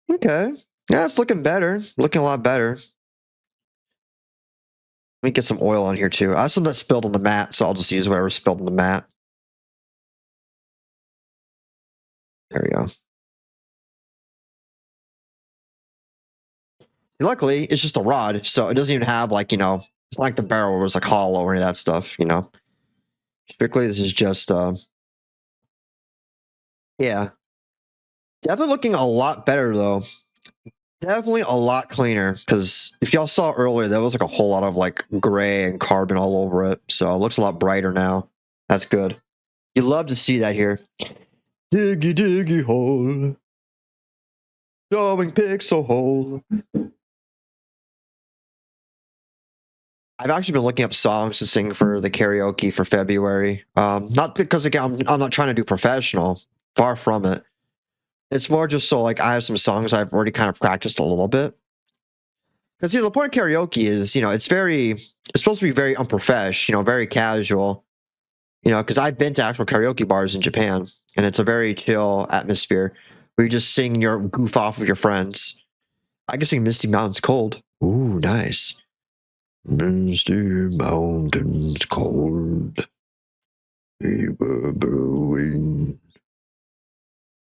Okay. Yeah, it's looking better. Looking a lot better. Let me get some oil on here too. I have some that spilled on the mat, so I'll just use whatever spilled on the mat. There we go. Luckily, it's just a rod, so it doesn't even have like, it's not like the barrel was like hollow or any of that stuff, Strictly, this is just, yeah. Definitely looking a lot better though. Definitely a lot cleaner because if y'all saw earlier, there was like a whole lot of like gray and carbon all over it. So it looks a lot brighter now. That's good. You love to see that here. Diggy diggy hole. Showing pixel hole. I've actually been looking up songs to sing for the karaoke for February. Not because again, I'm not trying to do professional. Far from it. It's more just so like I have some songs I've already kind of practiced a little bit. Because the point of karaoke is, it's supposed to be very unprofessional, very casual. Because I've been to actual karaoke bars in Japan, and it's a very chill atmosphere where you just sing your goof off with your friends. I can sing Misty Mountains Cold. Ooh, nice. Misty Mountains Cold. We were brewing.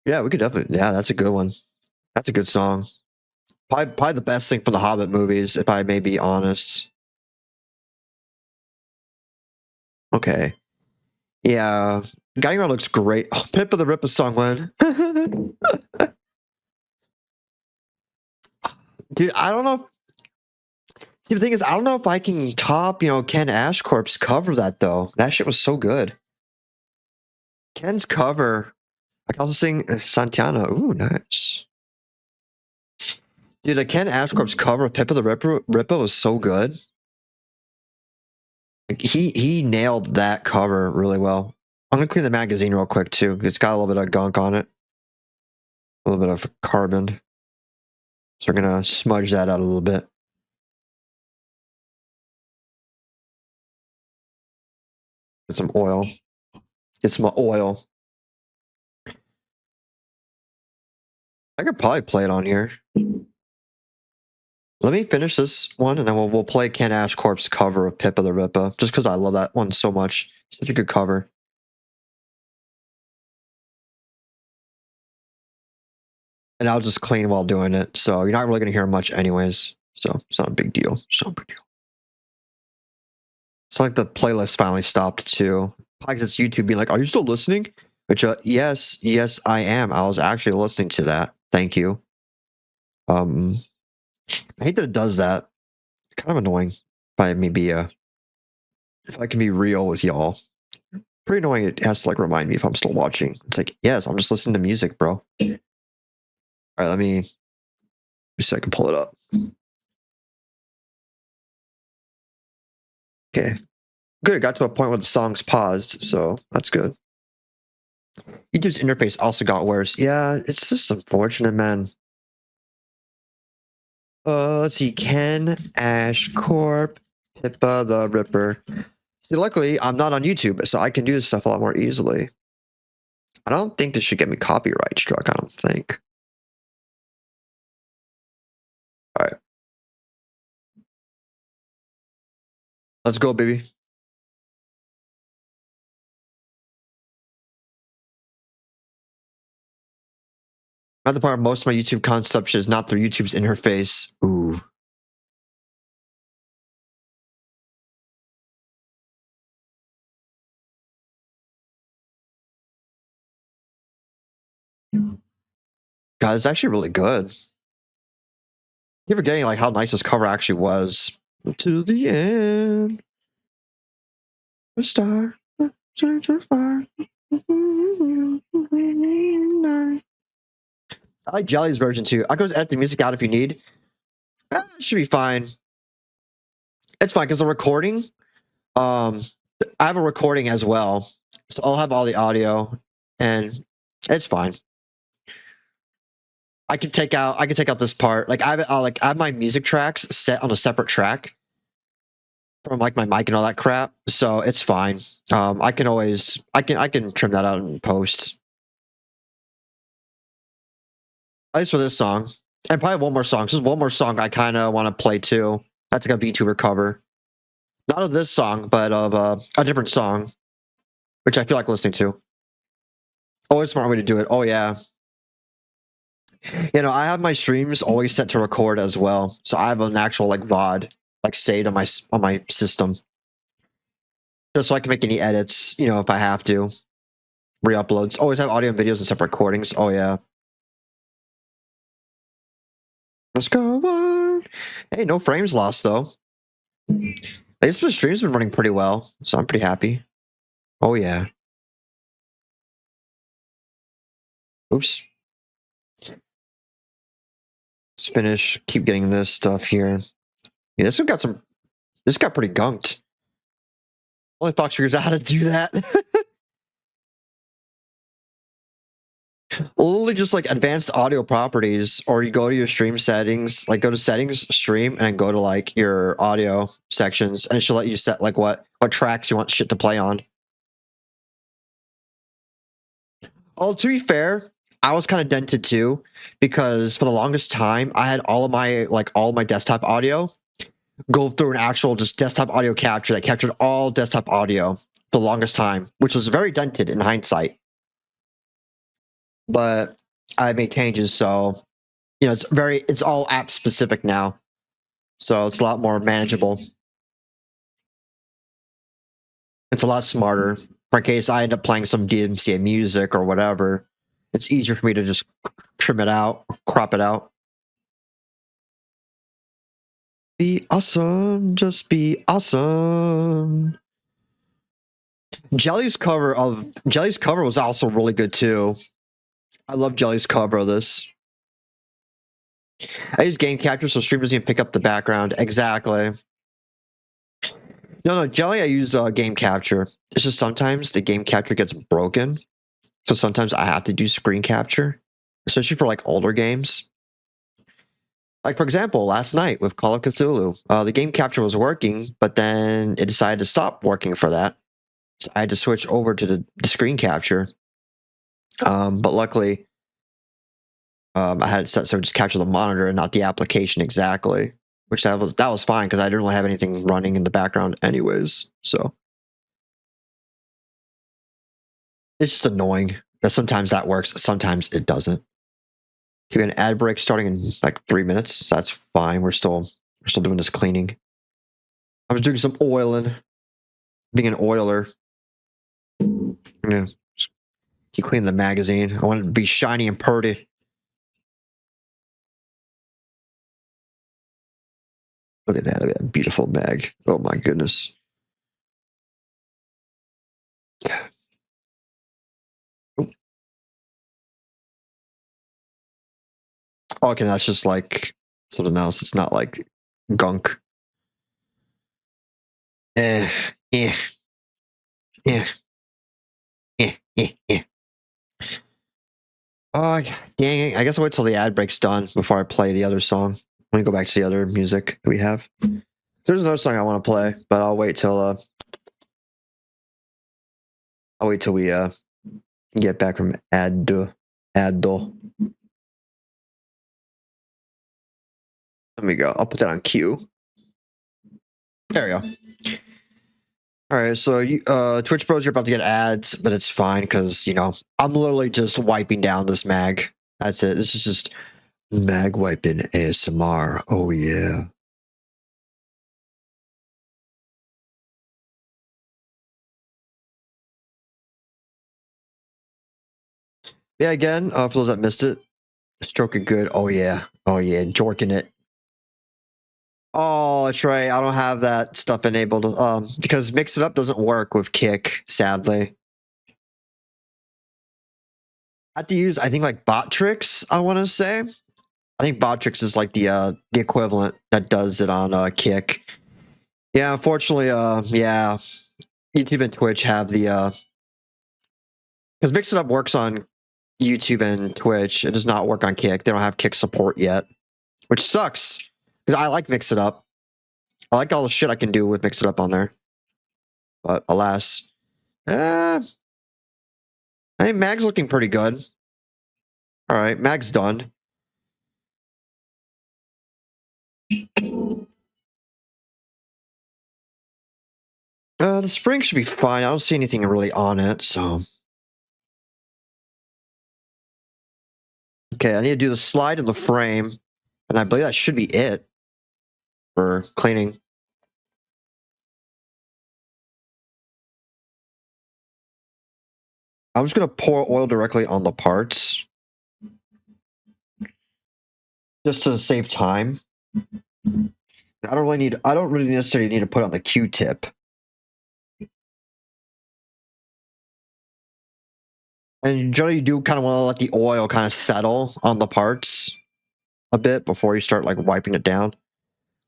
Yeah, we could definitely. Yeah, that's a good one. That's a good song. Probably the best thing from the Hobbit movies, if I may be honest. Okay. Yeah. Geiger looks great. Oh, Pip of the Ripper song, man. Dude, I don't know. See, the thing is, I don't know if I can top, Ken Ashcorp's cover that though. That shit was so good. Ken's cover. I can also sing Santana. Ooh, nice. Dude, the Ken Ashcorp's cover of Pippa the Ripper was so good. Like, he nailed that cover really well. I'm gonna clean the magazine real quick too. It's got a little bit of gunk on it. A little bit of carbon. So we're gonna smudge that out a little bit. Get some oil. Get some oil. I could probably play it on here. Let me finish this one, and then we'll play Ken Ashcorp's cover of Pippa the Ripper, just because I love that one so much. Such a good cover. And I'll just clean while doing it, so you're not really going to hear much anyways. So it's not a big deal. It's not a big deal. It's like the playlist finally stopped too. Probably because it's YouTube being like, "Are you still listening?" Which, yes, I am. I was actually listening to that. Thank you. I hate that it does that. Kind of annoying. By me be if I can be real with y'all. Pretty annoying. It has to like remind me if I'm still watching. It's like, yes, I'm just listening to music, bro. All right, let me see if I can pull it up. Okay. Good. It got to a point where the song's paused, so that's good. YouTube's interface also got worse. Yeah, it's just unfortunate, man. Let's see. Ken Ashcorp, Pippa the Ripper. See, luckily, I'm not on YouTube, so I can do this stuff a lot more easily. I don't think this should get me copyright struck. I don't think. All right. Let's go, baby. At the part of most of my YouTube consumption is not through YouTube's interface. Ooh. God, it's actually really good. You're forgetting like how nice this cover actually was. To the end. A star. Search for fire. I like Jelly's version too. I go edit the music out if you need. It should be fine. It's fine because the recording. I have a recording as well, so I'll have all the audio, and it's fine. I can take out this part. Like I have my music tracks set on a separate track from like my mic and all that crap, so it's fine. I can trim that out in post. At least for this song, and probably one more song. Just one more song I kind of want to play too. That's like a VTuber cover, not of this song, but of a different song, which I feel like listening to. Always a smart way to do it. Oh yeah. I have my streams always set to record as well, so I have an actual like VOD like saved on my system, just so I can make any edits. If I have to, re-uploads. Always have audio and videos and separate recordings. Oh yeah. Let's go on. Hey, no frames lost though. This stream's been running pretty well, so I'm pretty happy. Oh yeah. Oops. Let's finish. Keep getting this stuff here. Yeah, this one got some. This got pretty gunked. Only Fox figures out how to do that. Literally just like advanced audio properties, or you go to your stream settings, like go to settings, stream, and go to like your audio sections, and she'll let you set like what tracks you want shit to play on. Oh, to be fair, I was kind of dented too, because for the longest time I had all my desktop audio go through an actual just desktop audio capture that captured all desktop audio for the longest time, which was very dented in hindsight. But I made changes, so it's all app specific now, so it's a lot more manageable. It's a lot smarter. For in case I end up playing some DMCA music or whatever, it's easier for me to just trim it out, crop it out. Be awesome, just be awesome. Jelly's cover was also really good too. I love Jelly's cover of this. I use game capture so stream doesn't even pick up the background. Exactly. No, Jelly I use game capture. It's just sometimes the game capture gets broken. So sometimes I have to do screen capture, especially for like older games. Like for example, last night with Call of Cthulhu, the game capture was working, but then it decided to stop working for that. So I had to switch over to the screen capture. But luckily, I had it set so it just capture the monitor and not the application exactly, which that was fine because I didn't really have anything running in the background anyways. So it's just annoying that sometimes that works, sometimes it doesn't. You get an ad break starting in like 3 minutes. So that's fine. We're still doing this cleaning. I was doing some oiling, being an oiler. Yeah, keep cleaning the magazine. I want it to be shiny and purty. Look at that beautiful mag. Oh my goodness. Okay, that's just like something else. It's not like gunk. Eh, eh, eh, eh. Oh, dang it. I guess I'll wait till the ad break's done before I play the other song. Let me go back to the other music that we have. There's another song I want to play, but I'll wait till we get back from ad. Let me go. I'll put that on cue. There we go. All right, so Twitch Bros, you're about to get ads, but it's fine because I'm literally just wiping down this mag. That's it. This is just mag wiping ASMR. Oh yeah. Yeah, again, for those that missed it, stroke it good. Oh yeah, jorking it. Oh, that's right. I don't have that stuff enabled. Because Mix It Up doesn't work with Kick, sadly. I have to use, I think, like Bot Tricks. I want to say. I think Bot Tricks is like the equivalent that does it on Kick. Yeah, unfortunately, yeah, YouTube and Twitch have the because Mix It Up works on YouTube and Twitch. It does not work on Kick. They don't have Kick support yet, which sucks because I like Mix It Up. I like all the shit I can do with Mix It Up on there, but alas, I think Mag's looking pretty good. All right, Mag's done. The spring should be fine. I don't see anything really on it, so. Okay, I need to do the slide in the frame, and I believe that should be it for cleaning. I'm just gonna pour oil directly on the parts, just to save time. I don't really necessarily need to put it on the Q-tip. And generally, you do kind of want to let the oil kind of settle on the parts a bit before you start like wiping it down.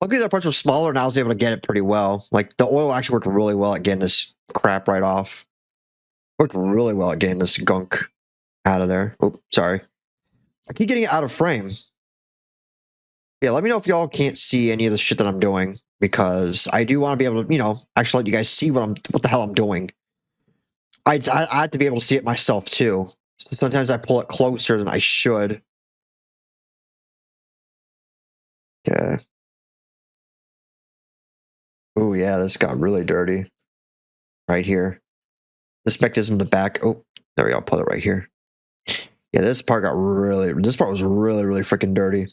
Luckily, the parts were smaller, and I was able to get it pretty well. Like the oil actually worked really well at getting this crap right off. Worked really well at getting this gunk out of there. Oh, sorry. I keep getting it out of frame. Yeah, let me know if y'all can't see any of the shit that I'm doing because I do want to be able to, actually let you guys see what the hell I'm doing. I have to be able to see it myself too. So sometimes I pull it closer than I should. Okay. Oh yeah, this got really dirty. Right here. This mechanism in the back. Oh, there we go. I'll put it right here. Yeah, this part was really, really freaking dirty.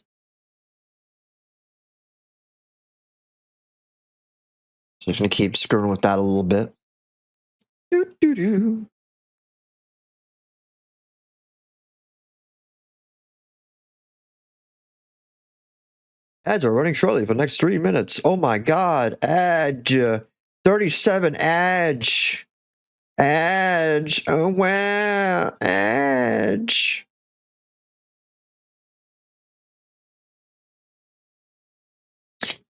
So I'm just gonna keep screwing with that a little bit. Doo, doo, doo. Ads are running shortly for the next 3 minutes. Oh my god. Ad. 37 Edge. Edge. Oh wow. Edge.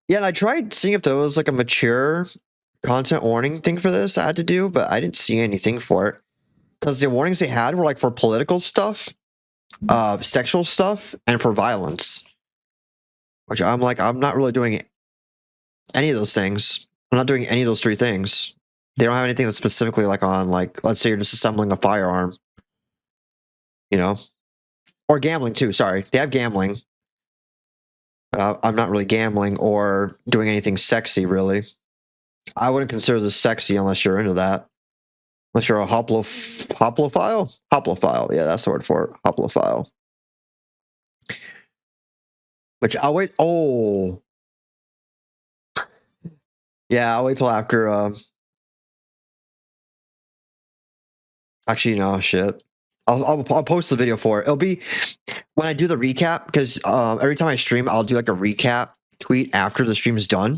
Yeah, and I tried seeing if there was like a mature content warning thing for this I had to do, but I didn't see anything for it. Because the warnings they had were like for political stuff, sexual stuff, and for violence. Which I'm like, I'm not really doing any of those things. I'm not doing any of those 3 things. They don't have anything that's specifically like on, like, let's say you're just assembling a firearm, you know? Or gambling too, sorry. They have gambling. I'm not really gambling or doing anything sexy, really. I wouldn't consider this sexy unless you're into that. Unless you're a hoplophile? Hoplophile, yeah, that's the word for it. Hoplophile. Which I'll wait. Oh. Yeah, I'll wait till after. Actually, no, shit. I'll post the video for it. It'll be when I do the recap, because every time I stream, I'll do like a recap tweet after the stream is done.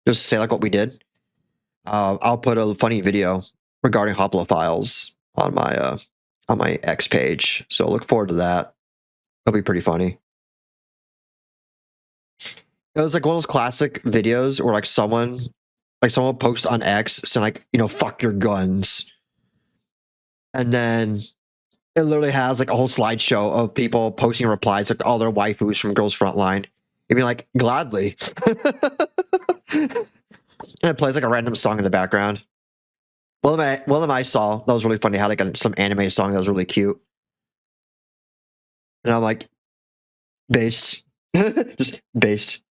Just to say like what we did. I'll put a funny video regarding hoplophiles on my X page. So look forward to that. It'll be pretty funny. It was like one of those classic videos where like someone posts on X saying like, you know, fuck your guns. And then it literally has like a whole slideshow of people posting replies, like all their waifus from Girls Frontline. You'd be like, gladly. And it plays like a random song in the background. One of them I saw that was really funny. Had like some anime song that was really cute. And I'm like, bass. Just bass.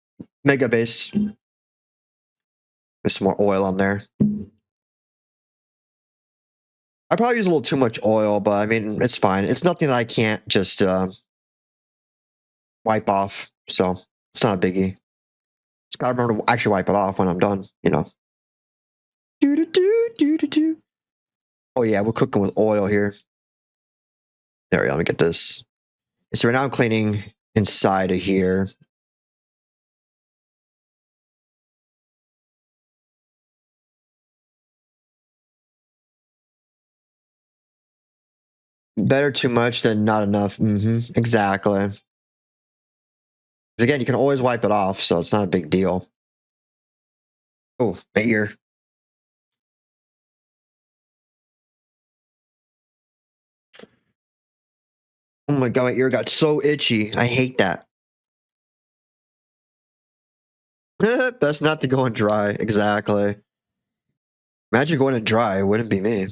Mega bass. There's some more oil on there. I probably use a little too much oil, but I mean, it's fine. It's nothing that I can't just wipe off. So it's not a biggie. Just gotta remember to actually wipe it off when I'm done, you know. Oh yeah, we're cooking with oil here. There we go. Let me get this. So right now I'm cleaning inside of here. Better too much than not enough. Exactly. Because again, you can always wipe it off, so it's not a big deal. Oh, my ear. Oh my god, my ear got so itchy. I hate that. Best not to go in dry. Exactly. Imagine going in dry. It wouldn't be me.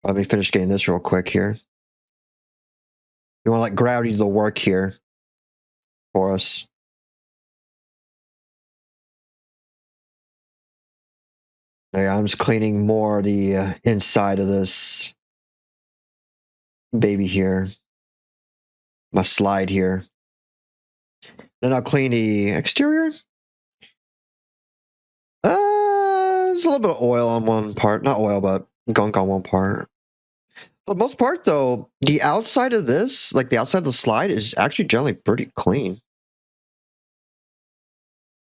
Let me finish getting this real quick here. You want to let gravity do the work here for us. There, I'm just cleaning more the inside of this baby here. My slide here. Then I'll clean the exterior. There's a little bit of oil on one part. Not oil, but gunk on one part. For the most part, though, the outside of this, like the outside of the slide, is actually generally pretty clean.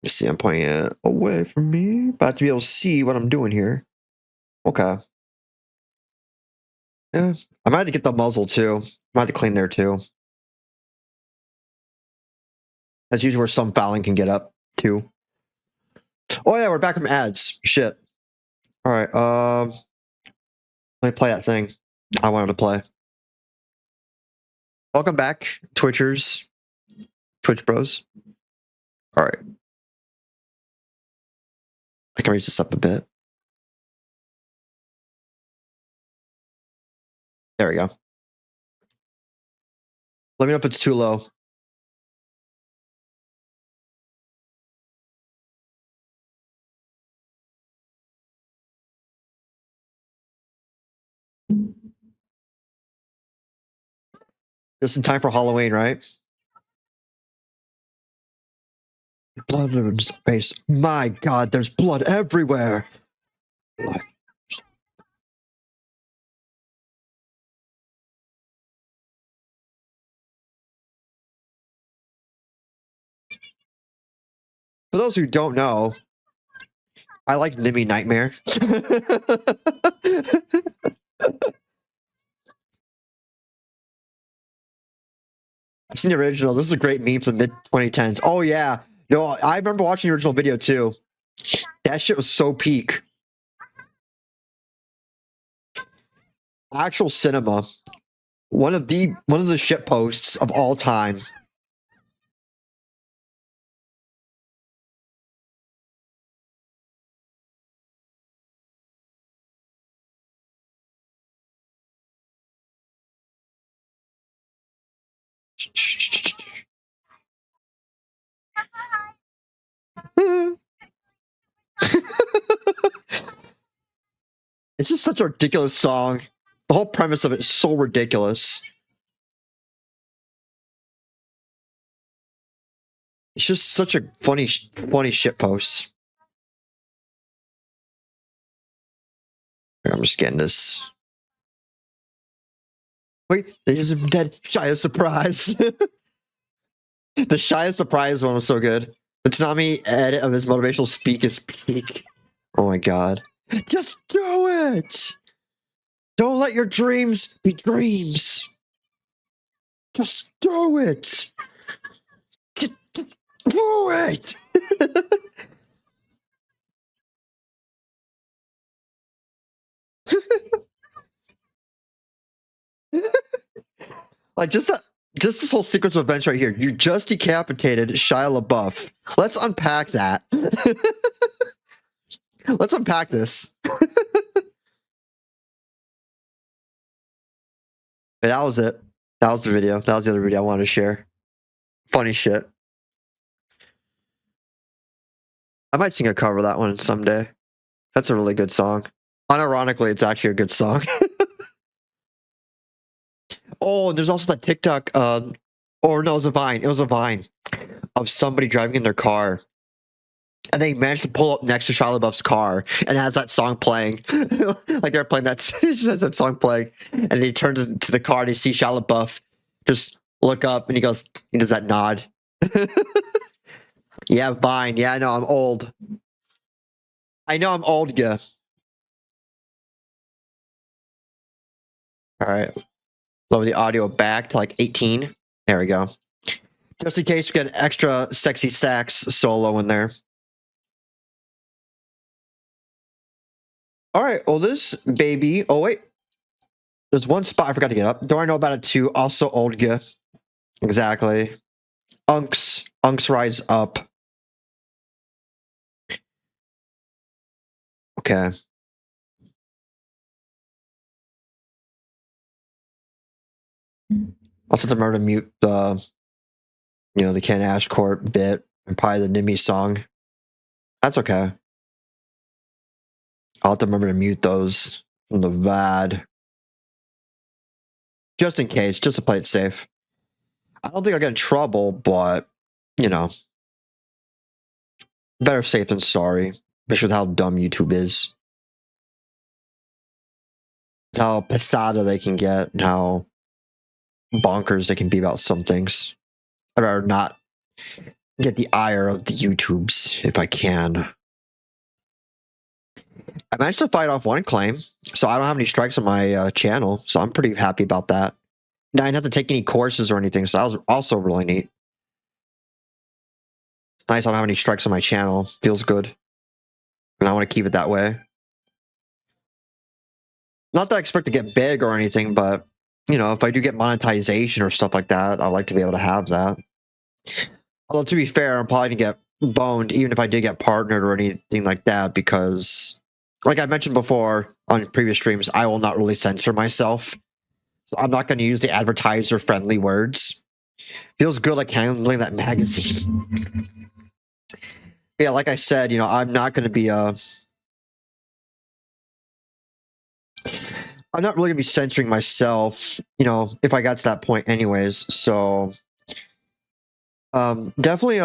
You see, I'm pointing it away from me, but I have to be able to see what I'm doing here. Okay. Yeah, I might have to get the muzzle too. I might have to clean there too. That's usually where some fouling can get up too. Oh yeah, we're back from ads. Shit. All right. Let me play that thing I wanted to play. Welcome back, Twitchers, Twitch bros. All right. I can raise this up a bit. There we go. Let me know if it's too low. Just in time for Halloween, right? Blood in space. My god, there's blood everywhere. For those who don't know, I like Nimmy Nightmare. I've seen the original. This is a great meme from the mid-2010s. Oh, yeah. No, I remember watching the original video, too. That shit was so peak. Actual cinema. One of the shit posts of all time. It's just such a ridiculous song. The whole premise of it is so ridiculous. It's just such a funny shit post. I'm just getting this. Wait, he's dead. Shy of surprise. The shy of surprise one was so good. The Tsunami edit of his motivational speak is peak. Oh my god. Just do it! Don't let your dreams be dreams. Just do it! Just do it! Like, just this whole sequence of events right here. You just decapitated Shia LaBeouf. Let's unpack that. Let's unpack this. That was it. That was the video. That was the other video I wanted to share. Funny shit. I might sing a cover of that one someday. That's a really good song. Unironically, it's actually a good song. Oh, and there's also that TikTok, or no, it was a Vine. It was a Vine of somebody driving in their car. And they managed to pull up next to Shia LaBeouf's car and it has that song playing. Like they're playing that, it just has that song playing. And he turns to the car and he sees Shia LaBeouf just look up and he does that nod. Yeah, Vine. Yeah, I know, I'm old. I know I'm old, yeah. All right. Lower the audio back to like 18. There we go. Just in case we get an extra sexy sax solo in there. All right. Well, this baby. Oh, wait. There's one spot I forgot to get up. Don't I know about it too? Also, Olga. Exactly. Unks. Unks rise up. Okay. I'll set the murder mute the, the Ken Ashcourt bit and probably the Nimmy song. That's okay. I'll have to remember to mute those from the VAD. Just in case, just to play it safe. I don't think I'll get in trouble, but, better safe than sorry, especially with how dumb YouTube is. How pesada they can get, and how bonkers they can be about some things. I'd rather not get the ire of the YouTubes if I can. I managed to fight off one claim, so I don't have any strikes on my channel, so I'm pretty happy about that. I didn't have to take any courses or anything, so that was also really neat. It's nice I don't have any strikes on my channel. Feels good. And I want to keep it that way. Not that I expect to get big or anything, but, if I do get monetization or stuff like that, I'd like to be able to have that. Although, to be fair, I'm probably going to get boned, even if I did get partnered or anything like that, because, like I mentioned before on previous streams, I will not really censor myself. So I'm not going to use the advertiser-friendly words. Feels good like handling that magazine. Yeah, like I said, I'm not going to be I'm not really going to be censoring myself, if I got to that point anyways. So definitely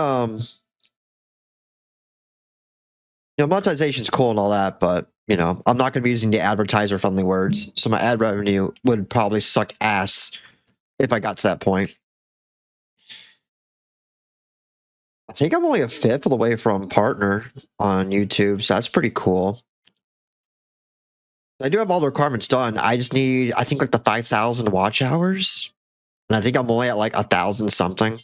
monetization's cool and all that, but I'm not going to be using the advertiser friendly words, so my ad revenue would probably suck ass if I got to that point. I think I'm only a fifth of the way from partner on YouTube, so that's pretty cool. I do have all the requirements done. I just need, I think, like the 5,000 watch hours, and I think I'm only at like 1,000 something.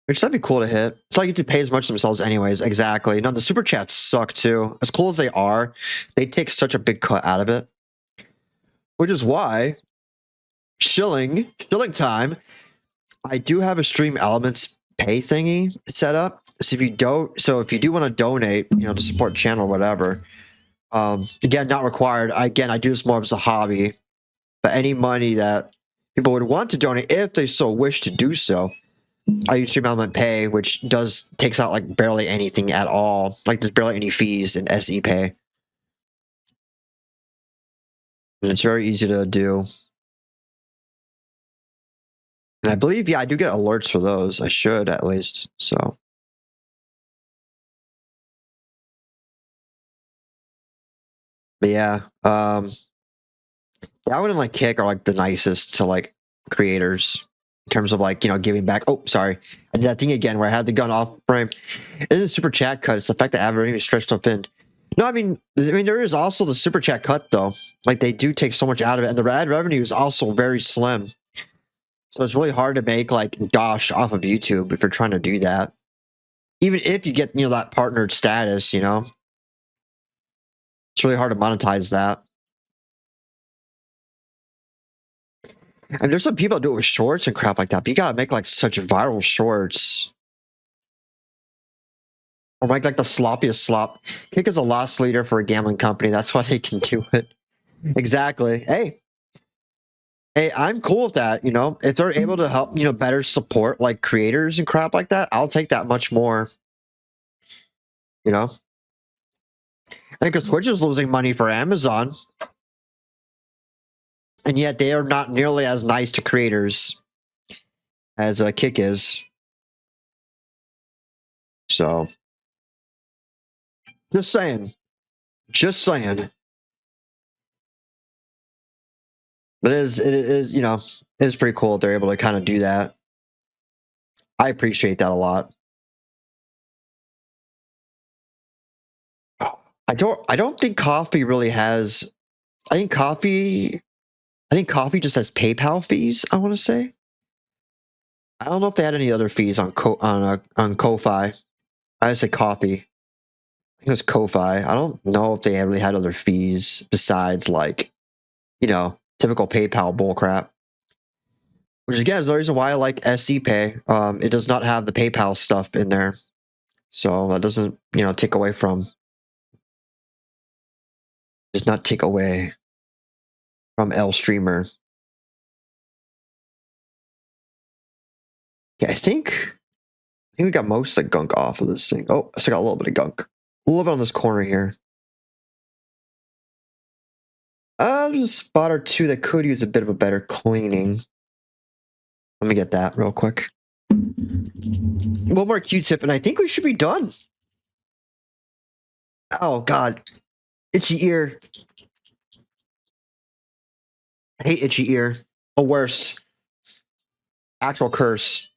Which that'd be cool to hit. So I get to pay as much themselves anyways. Exactly. No, the super chats suck too. As cool as they are, they take such a big cut out of it. Which is why shilling time. I do have a stream elements pay thingy set up. So if you do want to donate, to support channel or whatever, again, not required. I do this more as a hobby. But any money that people would want to donate, if they so wish to do so, I use stream element pay, which takes out like barely anything at all. Like there's barely any fees in SE pay. And it's very easy to do. And I believe, yeah, I do get alerts for those. I should at least. So. But yeah, That and like Kick are like the nicest to like creators in terms of like, giving back. Oh, sorry. I did that thing again where I had the gun off frame. It isn't a super chat cut. It's the fact that I haven't even stretched to fin. No, I mean, there is also the super chat cut though. Like they do take so much out of it, and the ad revenue is also very slim. So it's really hard to make like dosh off of YouTube if you're trying to do that. Even if you get that partnered status, it's really hard to monetize that. And there's some people that do it with shorts and crap like that, but you gotta make like such viral shorts. Or make like the sloppiest slop. Kick is a loss leader for a gambling company. That's why they can do it. Exactly. Hey, I'm cool with that. If they're able to help, better support like creators and crap like that, I'll take that much more. I think because Twitch is losing money for Amazon. And yet they are not nearly as nice to creators as Kick is. So, just saying. But it is pretty cool that they're able to kind of do that. I appreciate that a lot. I don't think coffee really has. I think coffee just has PayPal fees. I want to say. I don't know if they had any other fees on Ko-fi. I say coffee. I think it was Ko-fi. I don't know if they really had other fees besides like, typical PayPal bullcrap. Which again is the reason why I like SE Pay. It does not have the PayPal stuff in there, so that doesn't take away from. Does not take away from L Streamer. Yeah, I think we got most of the gunk off of this thing. Oh, I still got a little bit of gunk. A little bit on this corner here. There's a spot or two that could use a bit of a better cleaning. Let me get that real quick. One more Q-tip, and I think we should be done. Oh, God. Itchy ear. I hate itchy ear. The worst. Actual curse.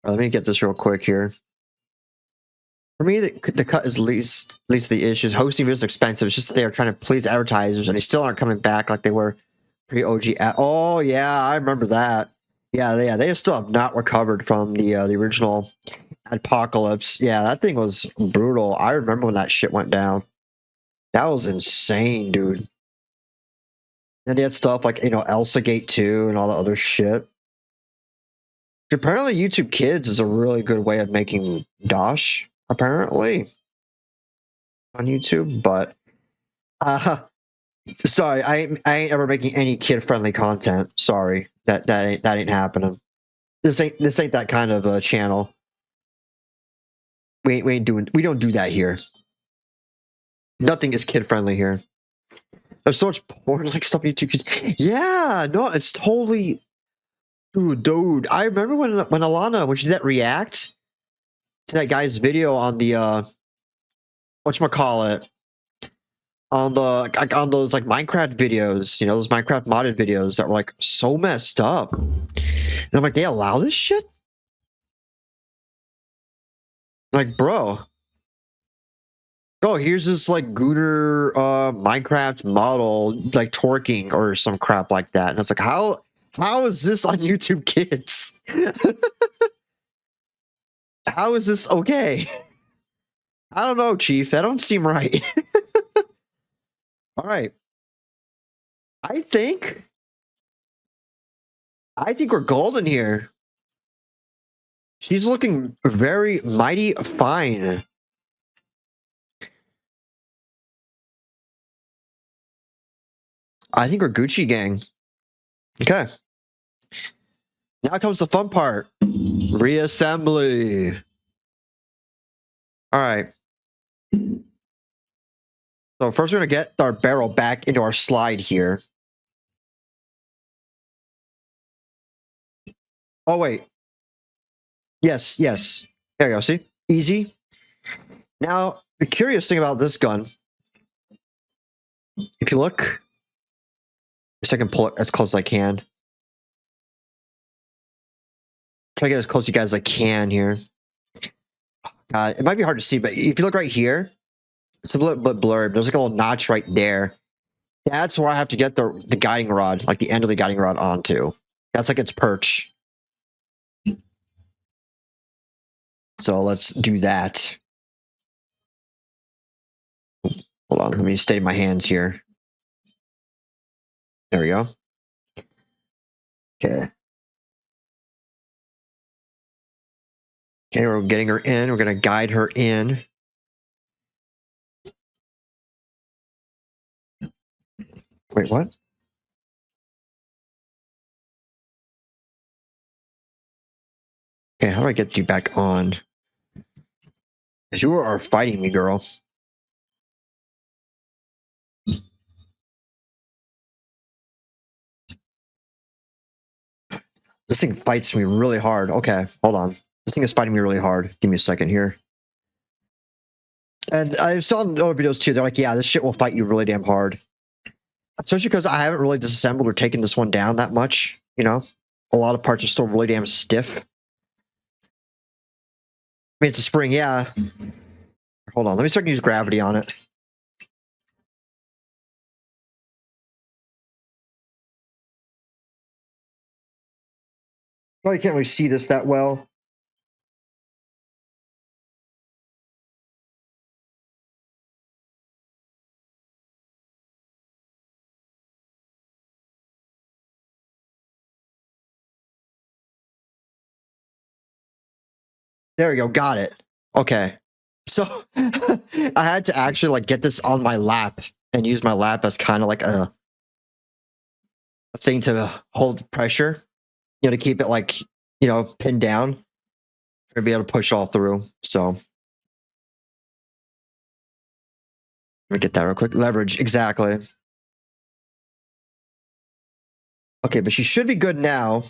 Let me get this real quick here. For me, the cut is least the issues. Hosting videos is expensive. It's just that they are trying to please advertisers, and they still aren't coming back like they were pre-OG. Oh yeah, I remember that. Yeah, they still have not recovered from the original apocalypse. Yeah, that thing was brutal. I remember when that shit went down. That was insane, dude. And they had stuff like Elsa Gate 2 and all the other shit. Apparently, YouTube Kids is a really good way of making dosh. Apparently, on YouTube, but sorry, I ain't ever making any kid-friendly content. Sorry, that ain't happening. This ain't that kind of channel. We don't do that here. Nothing is kid-friendly here. There's so much porn like stuff YouTube kids. Yeah, no, it's totally. Dude, I remember when Alana, she did that react to that guy's video on the whatchamacallit, on the like on those like Minecraft videos, you know, those Minecraft modded videos that were like so messed up. And I'm like, they allow this shit? Like, bro. Oh, here's this like Gooner Minecraft model like twerking or some crap like that. And it's like, how is this on YouTube Kids? How is this okay? I don't know, Chief. That don't seem right. All right. I think we're golden here. She's looking very mighty fine. I think we're Gucci gang. Okay. Now comes the fun part. Reassembly. All right. So first we're going to get our barrel back into our slide here. Oh, wait. Yes. There you go. See? Easy. Now, the curious thing about this gun, if you look, so I can pull it as close as I can. Try to get as close to you guys as I can here. It might be hard to see, but if you look right here, it's a little bit blurred. There's like a little notch right there. That's where I have to get the guiding rod, like the end of the guiding rod onto. That's like its perch. So let's do that. Hold on, let me stay my hands here. There we go. Okay. Okay, we're getting her in. We're going to guide her in. Wait, what? Okay, how do I get you back on? Because you are fighting me, girl. This thing fights me really hard. Okay, hold on. This thing is fighting me really hard. Give me a second here. And I saw in other videos too. They're like, yeah, this shit will fight you really damn hard. Especially because I haven't really disassembled or taken this one down that much. You know, a lot of parts are still really damn stiff. I mean, it's a spring, yeah. Hold on, let me start to use gravity on it. Well, you can't really see this that well. There we go, got it. Okay. So I had to actually like get this on my lap and use my lap as kind of like a thing to hold pressure, you know, to keep it like, you know, pinned down to be able to push all through. So let me get that real quick. Leverage, exactly. Okay, but she should be good now.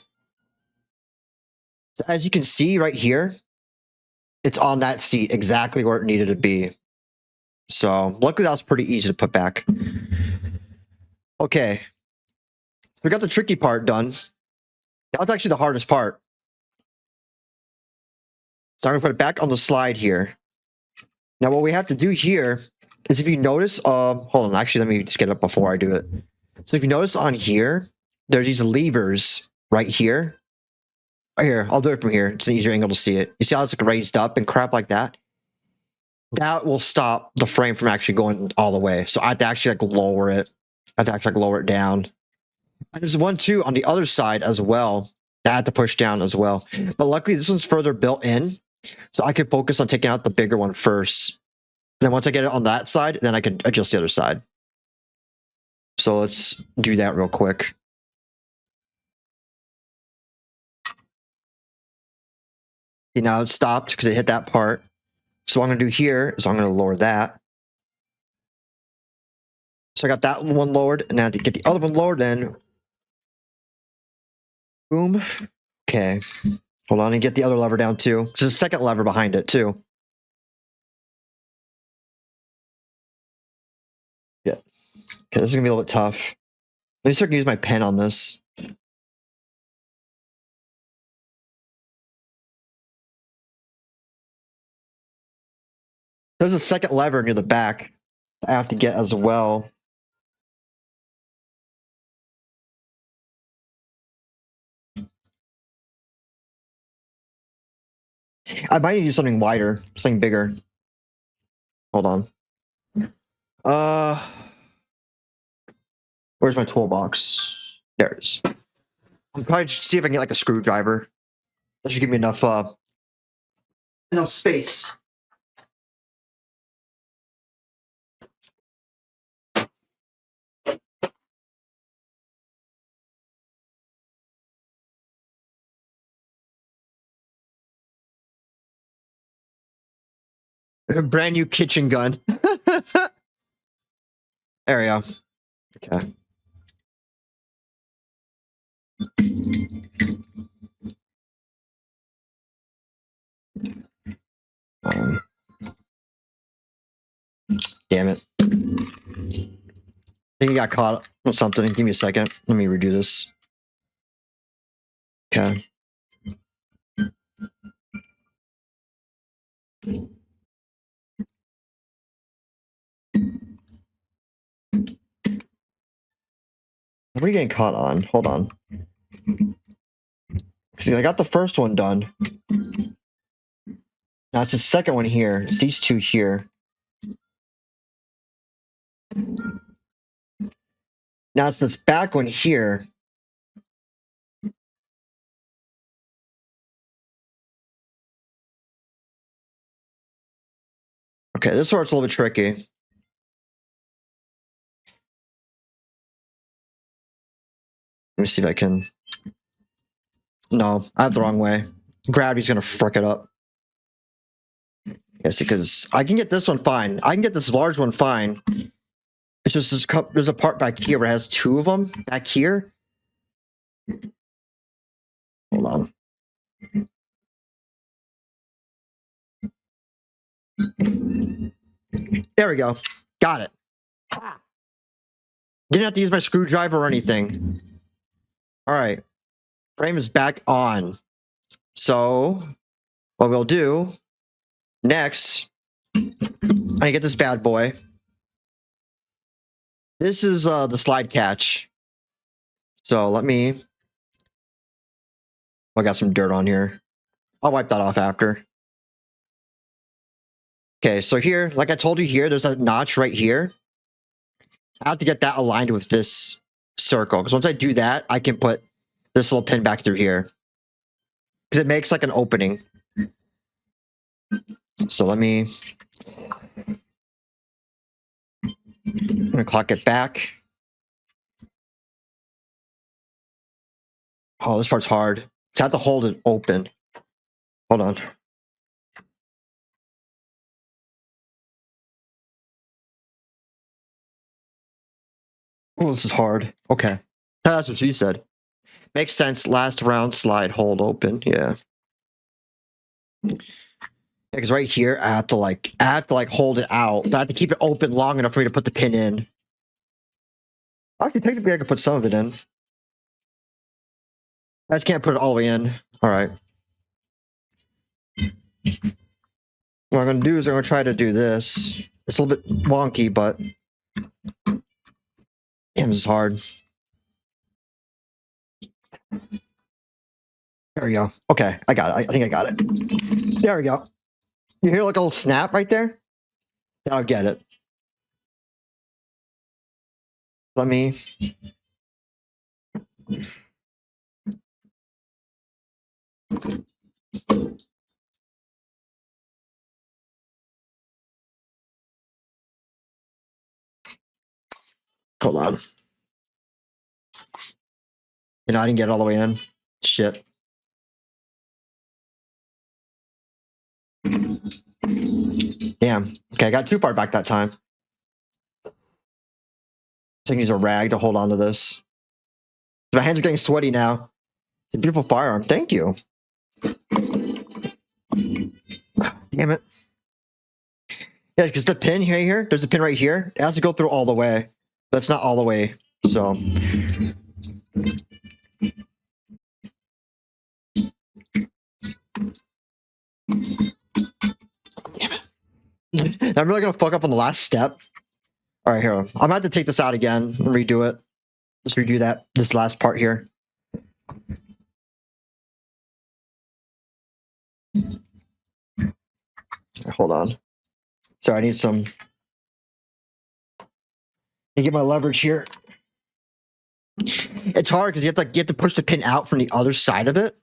So as you can see right here, it's on that seat exactly where it needed to be. So luckily that was pretty easy to put back. Okay. So we got the tricky part done. That was actually the hardest part. So I'm gonna put it back on the slide here. Now what we have to do here is if you notice, hold on, actually let me just get it up before I do it. So if you notice on here, there's these levers right here. Right here, I'll do it from here. It's an easier angle to see it. You see how it's like raised up and crap like that? That will stop the frame from actually going all the way. So I have to actually like lower it. I have to actually like lower it down. And there's one too on the other side as well that I had to push down as well. But luckily this one's further built in. So I could focus on taking out the bigger one first. And then once I get it on that side, then I can adjust the other side. So let's do that real quick. See, now it stopped because it hit that part. So what I'm going to do here is I'm going to lower that. So I got that one lowered, and now to get the other one lowered, then boom. Okay. Hold on and get the other lever down too. There's a second lever behind it too. Yeah. Okay, this is gonna be a little bit tough. Let me start to use my pen on this. There's a second lever near the back I have to get as well. I might need to do something wider, something bigger. Hold on. Where's my toolbox? There it is. I'm probably just see if I can get like a screwdriver. That should give me enough space. A brand new kitchen gun. There we go. Okay. Damn it. I think he got caught on something. Give me a second. Let me redo this. Okay. What are you getting caught on? Hold on. See, I got the first one done. Now it's the second one here. It's these two here. Now it's this back one here. Okay, this part's a little bit tricky. Let me see if I can. No, I have the wrong way. Gravity's gonna frick it up. Yes, because I can get this one fine. I can get this large one fine. It's just this cup. There's a part back here where it has two of them back here. Hold on. There we go. Got it. Didn't have to use my screwdriver or anything. All right. Frame is back on. So what we'll do next, I get this bad boy. This is the slide catch. So let me. I got some dirt on here. I'll wipe that off after. Okay, so here, like I told you here, there's a notch right here. I have to get that aligned with this circle, because once I do that, I can put this little pin back through here. Because it makes like an opening. So let me... I'm going to clock it back. Oh, this part's hard. So I have to hold it open. Hold on. Oh, this is hard. Okay. That's what you said. Makes sense. Last round slide, hold open. Yeah. Because right here, I have to like hold it out. But I have to keep it open long enough for me to put the pin in. Actually, technically, I could put some of it in. I just can't put it all the way in. All right. What I'm going to do is I'm going to try to do this. It's a little bit wonky, but... Damn, this is hard. There we go. Okay, I got it. I think I got it. There we go. You hear like a little snap right there? I'll get it. Let me... Hold on. You know, I didn't get it all the way in. Shit. Damn. Okay, I got two part back that time. I think use a rag to hold on to this. My hands are getting sweaty now. It's a beautiful firearm. Thank you. Damn it. Yeah, because the pin here, there's a pin right here. It has to go through all the way. but it's not all the way. So damn it. I'm really gonna fuck up on the last step. All right, here. I'm gonna have to take this out again and redo it. Just redo that this last part here. Hold on. Sorry, I need some. You get my leverage here. It's hard because you have to push the pin out from the other side of it.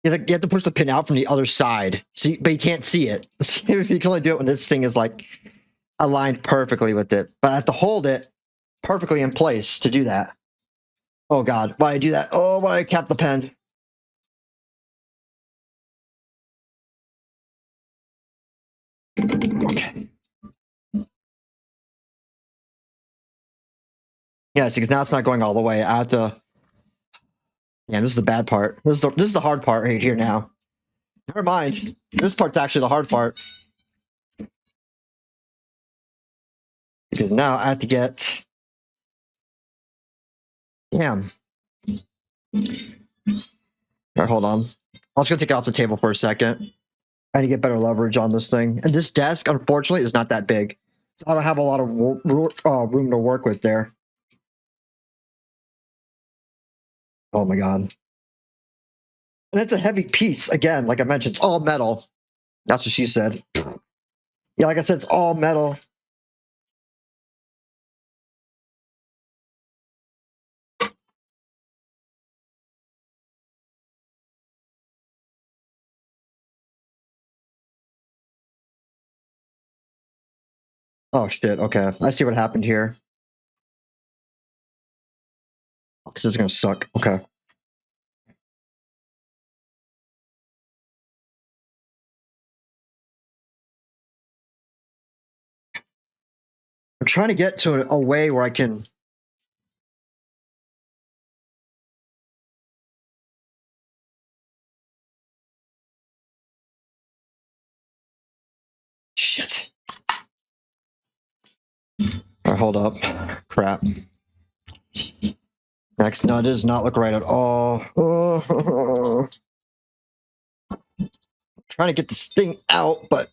You have to push the pin out from the other side, but you can't see it. You can only do it when this thing is like aligned perfectly with it. But I have to hold it perfectly in place to do that. Oh God, why did I do that? Oh, why did I cap the pen? Okay. Yeah, see, because now it's not going all the way. I have to. Yeah, this is the bad part. This is the hard part right here now. Never mind. This part's actually the hard part. Because now I have to get. Damn. All right, hold on. I'm just gonna take it off the table for a second. I need to get better leverage on this thing. And this desk, unfortunately, is not that big, so I don't have a lot of room to work with there. Oh my God. And it's a heavy piece. Again, like I mentioned, it's all metal. That's what she said. Yeah, like I said, it's all metal. Oh shit, okay. I see what happened here. Because it's gonna suck. Okay. I'm trying to get to a way where I can. Shit. All right, hold up. Crap. Next, no, it does not look right at all. Oh. Trying to get this thing out, but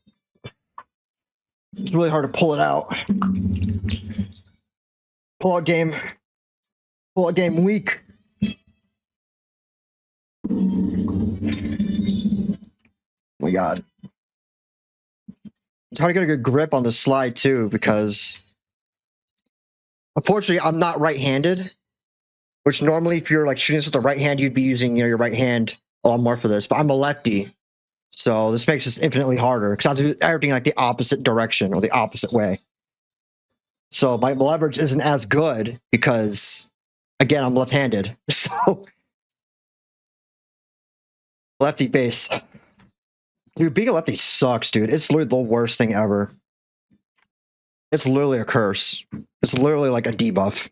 it's really hard to pull it out. Pull out game weak. Oh my God. It's hard to get a good grip on the slide too, because unfortunately I'm not right-handed, which normally if you're like shooting this with the right hand, you'd be using your right hand a lot more for this, but I'm a lefty. So this makes this infinitely harder because I have to do everything like the opposite direction or the opposite way. So my leverage isn't as good because, again, I'm left-handed. So lefty base. Dude, being a lefty sucks, dude. It's literally the worst thing ever. It's literally a curse. It's literally like a debuff.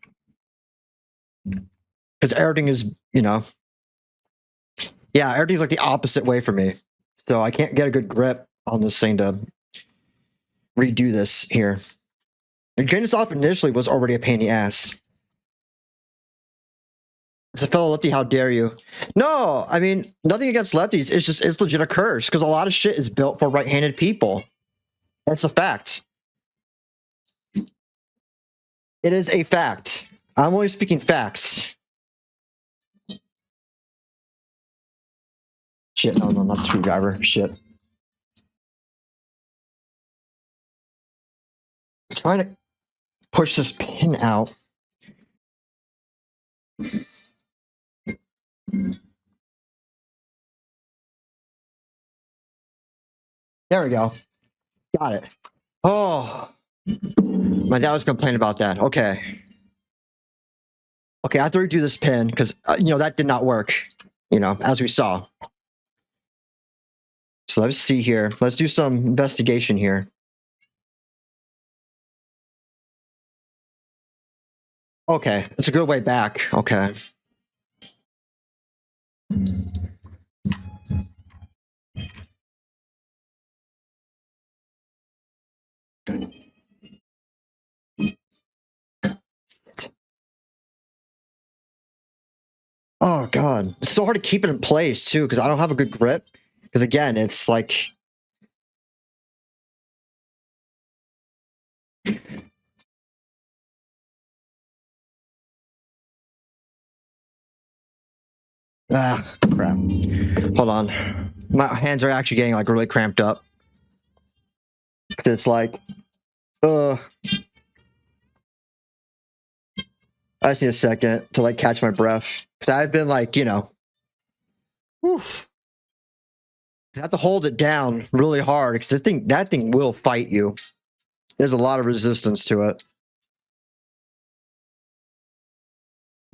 Because everything is, yeah, everything's like the opposite way for me. So I can't get a good grip on this thing to redo this here. And getting this off initially was already a pain in the ass. It's a fellow lefty, how dare you? No, I mean, nothing against lefties. It's legit a curse because a lot of shit is built for right-handed people. That's a fact. It is a fact. I'm only speaking facts. Shit, no, not the screwdriver. Shit. I'm trying to push this pin out. There we go. Got it. Oh, my dad was complaining about that. Okay. Okay, I have to redo this pin because, that did not work, as we saw. So let's see here. Let's do some investigation here. Okay, it's a good way back. Okay. Oh god, it's so hard to keep it in place too because I don't have a good grip. Because again, it's like crap. Hold on, my hands are actually getting like really cramped up. Because it's like, I just need a second to like catch my breath because I've been like, oof. I have to hold it down really hard because that thing will fight you. There's a lot of resistance to it.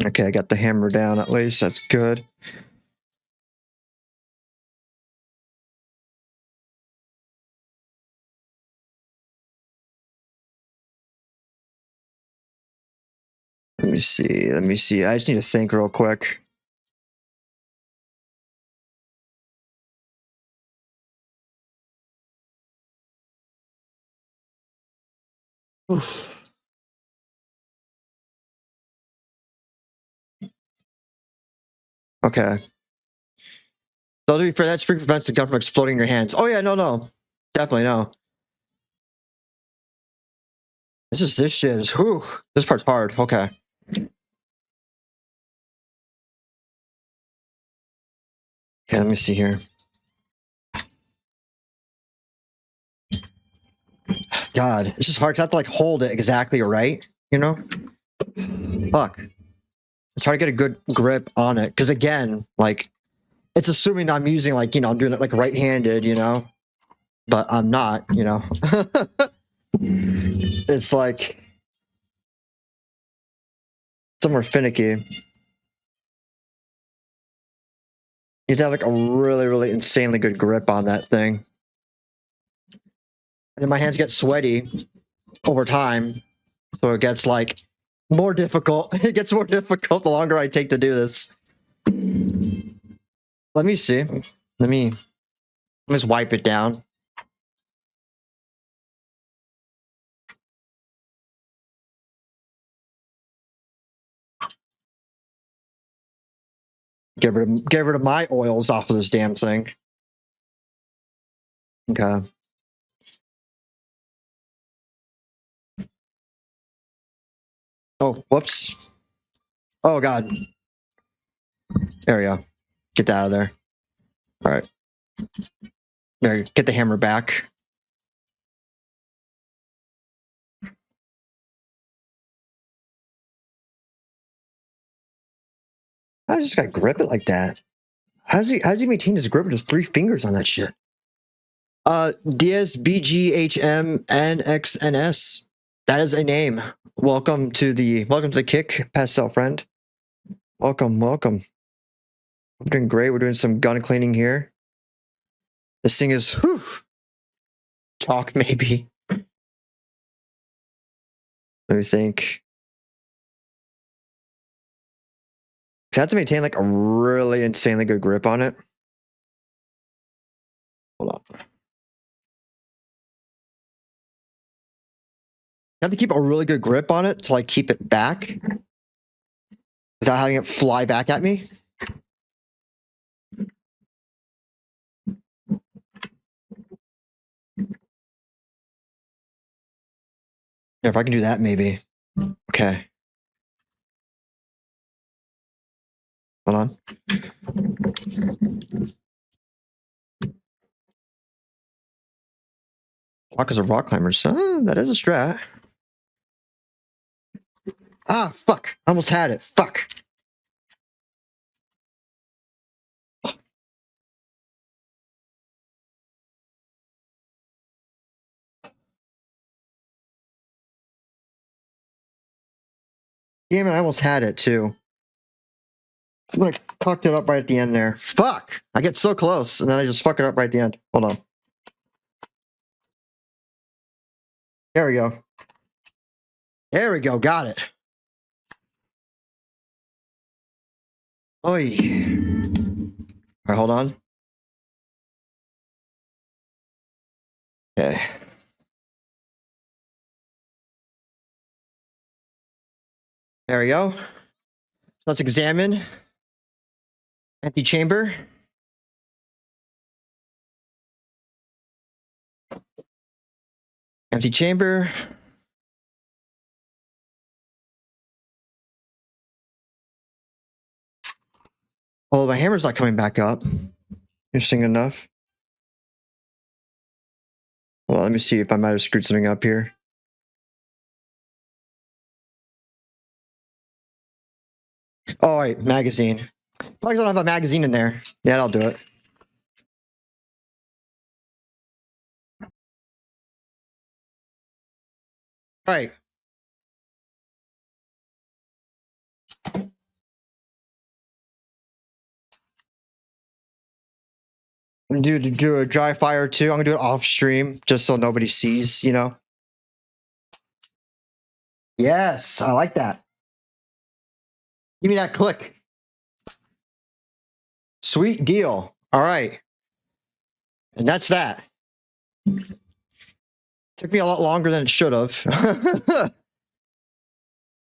Okay, I got the hammer down at least. That's good. Let me see. Let me see. I just need to think real quick. Oof. Okay. So to be fair, that spring prevents the gun from exploding in your hands. Oh yeah, no. Definitely no. This shit is whew. This part's hard. Okay. Okay, let me see here. God, it's just hard because I have to like hold it exactly right, you know? Fuck. It's hard to get a good grip on it. Because again, like, it's assuming that I'm using like, I'm doing it like right-handed, but I'm not, It's like somewhere finicky. You have to have like a really, really insanely good grip on that thing. And then my hands get sweaty over time. So it gets like more difficult. It gets more difficult the longer I take to do this. Let me see. Let me just wipe it down. Get rid of my oils off of this damn thing. Okay. Oh, whoops. Oh god. There we go. Get that out of there. All right. There, get the hammer back. I just got grip it like that. How's he maintain his grip with just 3 fingers on that shit? DSBGHMNXNS. That is a name. Welcome to the kick, pastel friend. Welcome. We're doing great. We're doing some gun cleaning here. This thing is chalk maybe. Let me think. I have to maintain like a really insanely good grip on it. Hold on. You have to keep a really good grip on it to like keep it back without having it fly back at me. Yeah, if I can do that, maybe. Okay. Hold on. Walk as a rock climber. So that is a strat. Ah, fuck. I almost had it. Fuck. Damn it, I almost had it too. I'm like fucked it up right at the end there. Fuck! I get so close, and then I just fuck it up right at the end. Hold on. There we go. There we go. Got it. Oi. All right, hold on. Okay. There we go. So let's examine Empty chamber. Empty chamber. Oh, my hammer's not coming back up. Interesting enough. Well, let me see if I might have screwed something up here. Oh, all right, magazine. Probably don't have a magazine in there. Yeah, that'll do it. All right. I'm gonna do a dry fire too. I'm gonna do it off stream just so nobody sees, you know. Yes, I like that. Give me that click. Sweet deal. All right. And that's that. Took me a lot longer than it should have. But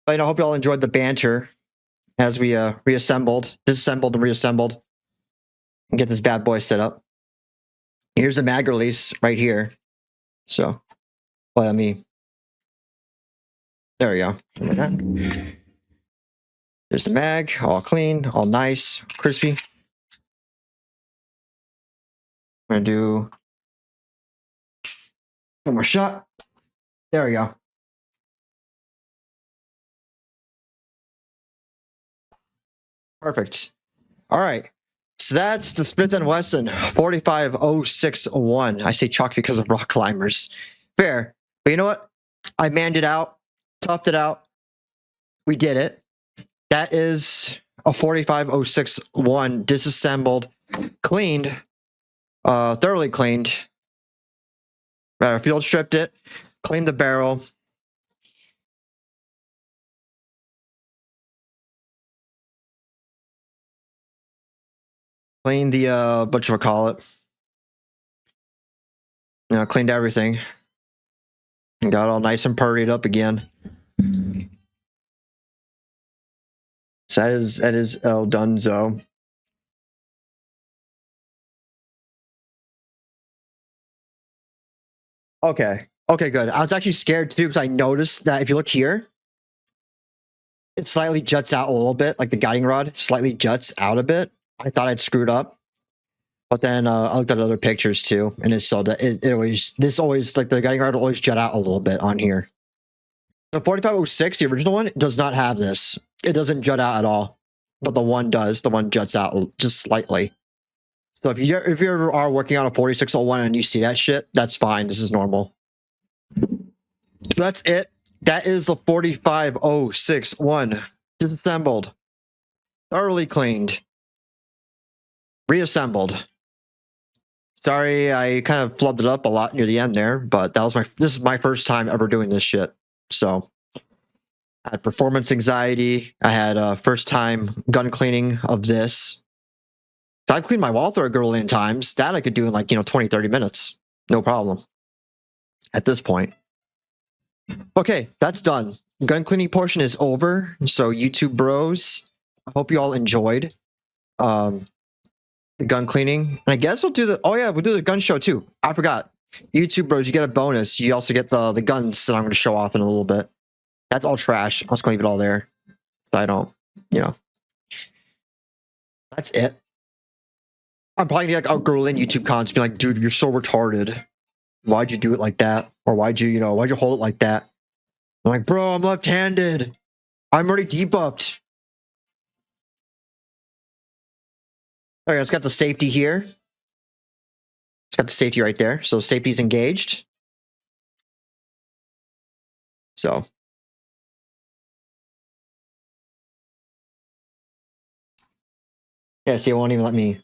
I hope you all enjoyed the banter as we disassembled and reassembled and get this bad boy set up. Here's a mag release right here. So, let me. There we go. There's the mag, all clean, all nice, crispy. I'm gonna do one more shot. There we go. Perfect. All right. So that's the Smith & Wesson 45061. I say chalk because of rock climbers. Fair. But you know what? I manned it out, toughed it out. We did it. That is a 45061 disassembled, cleaned, thoroughly cleaned. Right, field stripped it, cleaned the barrel. Cleaned the whatchamacallit. You know, cleaned everything. And got all nice and purried up again. So that is El Dunzo. Okay. Okay, good. I was actually scared too because I noticed that if you look here, it slightly juts out a little bit, like the guiding rod slightly juts out a bit. I thought I'd screwed up. But then I looked at other pictures too, and it saw that it always like the guiding rod will always jut out a little bit on here. The 4506, the original one, does not have this. It doesn't jut out at all, but the one does. The one juts out just slightly. So if you ever are working on a 4601 and you see that shit, that's fine. This is normal. That's it. That is the 45061 disassembled, thoroughly cleaned, reassembled. Sorry, I kind of flubbed it up a lot near the end there, but this is my first time ever doing this shit. So I had performance anxiety. I had first time gun cleaning of this. So I've cleaned my wall throw a gazillion times. That I could do in like, 20, 30 minutes. No problem. At this point. Okay, that's done. Gun cleaning portion is over. So YouTube bros, I hope you all enjoyed the gun cleaning. And I guess we'll do we'll do the gun show too. I forgot. YouTube bros, you get a bonus. You also get the guns that I'm going to show off in a little bit. That's all trash. I'm just going to leave it all there. So I don't, That's it. I'm probably going to like outgrow in YouTube comments be like, dude, you're so retarded. Why'd you do it like that? Or why'd you hold it like that? I'm like, bro, I'm left-handed. I'm already debuffed. All right, it's got the safety here. It's got the safety right there. So safety's engaged. So. Yeah, see, it won't even let me.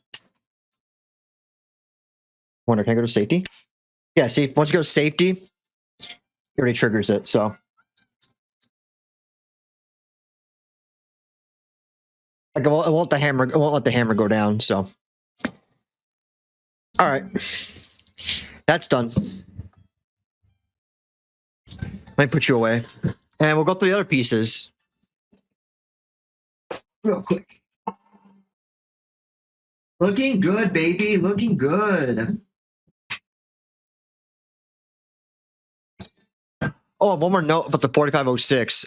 Wonder, can I go to safety? Yeah, see, once you go to safety, it already triggers it, so. Like, it won't let the hammer go down, so. All right. That's done. Let me put you away. And we'll go through the other pieces. Real quick. Looking good, baby. Looking good. Oh, one more note about the 4506.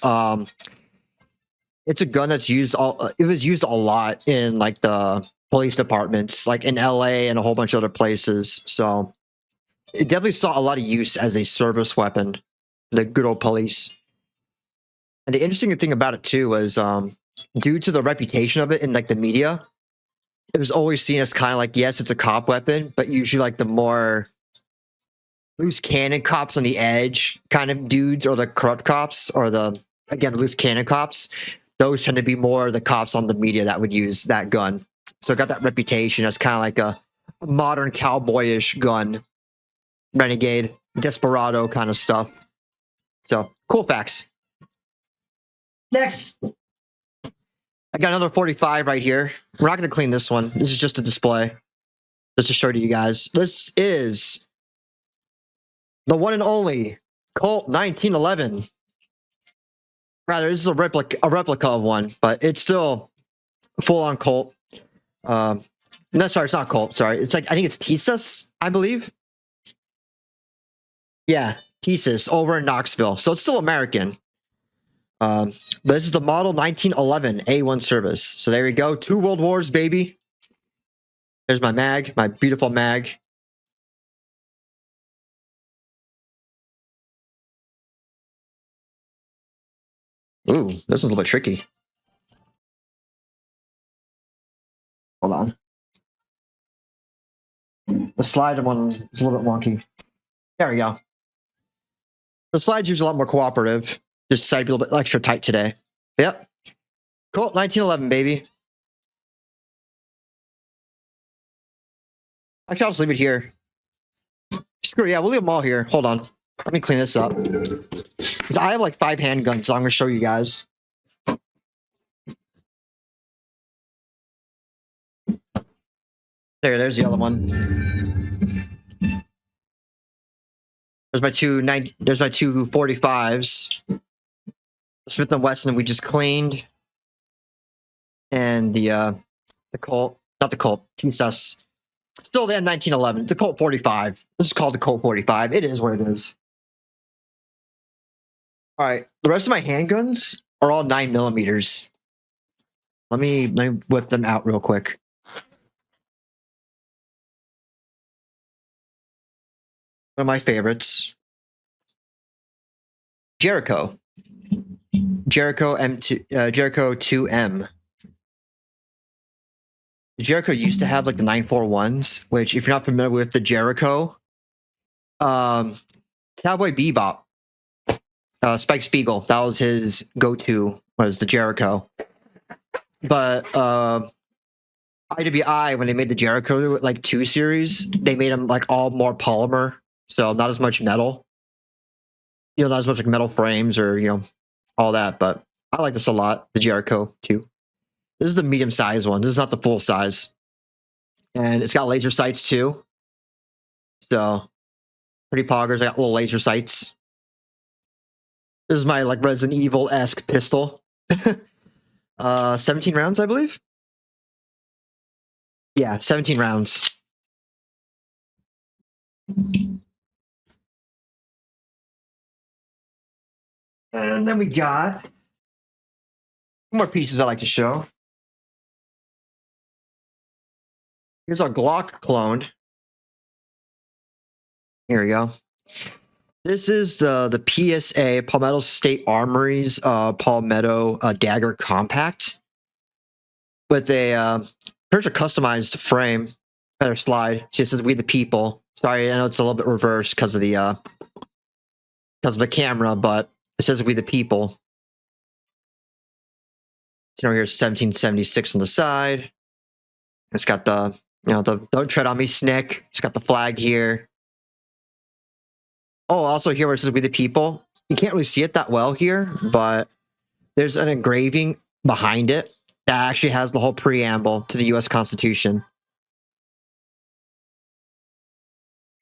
It's a gun that's used it was used a lot in like the police departments, like in LA and a whole bunch of other places. So it definitely saw a lot of use as a service weapon, the good old police. And the interesting thing about it too was due to the reputation of it in like the media, it was always seen as kind of like, yes, it's a cop weapon, but usually like the more loose cannon cops on the edge kind of dudes, or the corrupt cops, or the, again, loose cannon cops, those tend to be more the cops on the media that would use that gun. So it got that reputation as kind of like a modern cowboyish gun, renegade, desperado kind of stuff. So cool facts. Next, I got another 45 right here. We're not going to clean this one. This is just a display, just to show to you guys. This is the one and only Colt 1911. Rather, this is a replica of one, but it's still full on Colt. No, sorry, it's not Colt. Sorry, it's like, I think it's Thesis, I believe. Yeah, Thesis over in Knoxville. So it's still American. But this is the model 1911 A1 service. So there we go. 2 World Wars, baby. There's my mag, my beautiful mag. Ooh, this one's a little bit tricky. Hold on. The slide one is a little bit wonky. There we go. The slide's usually a lot more cooperative. Just decided to be a little bit extra tight today. Yep. Cool. 1911, baby. Actually, I'll just leave it here. Screw yeah, we'll leave them all here. Hold on. Let me clean this up. Because I have like 5 handguns, so I'm going to show you guys. There's the other one. There's my two 45s. Smith & Wesson we just cleaned. And the Colt, not the Colt, T-Sus. Still, they have 1911. The Colt 45. This is called the Colt 45. It is what it is. All right. The rest of my handguns are all 9mm. Let me whip them out real quick. One of my favorites. Jericho. Jericho M2. Jericho 2M. Jericho used to have like the 941s, which, if you're not familiar with the Jericho, Cowboy Bebop, Spike Spiegel, that was his go-to, was the Jericho. But IWI, when they made the Jericho like 2 series, they made them like all more polymer, so not as much metal. You know, not as much like metal frames or, you know, all that. But I like this a lot, the Jericho 2. This is the medium size one. This is not the full size. And it's got laser sights too. So pretty poggers. I got little laser sights. This is my like Resident Evil-esque pistol. 17 rounds, I believe. Yeah, 17 rounds. And then we got more pieces I like to show. Here's a Glock clone. Here we go. This is the PSA, Palmetto State Armory's Palmetto Dagger Compact with a pretty customized frame. Better slide. See, it says "We the People." Sorry, I know it's a little bit reversed because of the camera, but it says "We the People." So here's 1776 on the side. It's got the, you know, the "Don't Tread on Me" snick. It's got the flag here. Oh, also here where it says "We the People." You can't really see it that well here, but there's an engraving behind it that actually has the whole preamble to the U.S. Constitution.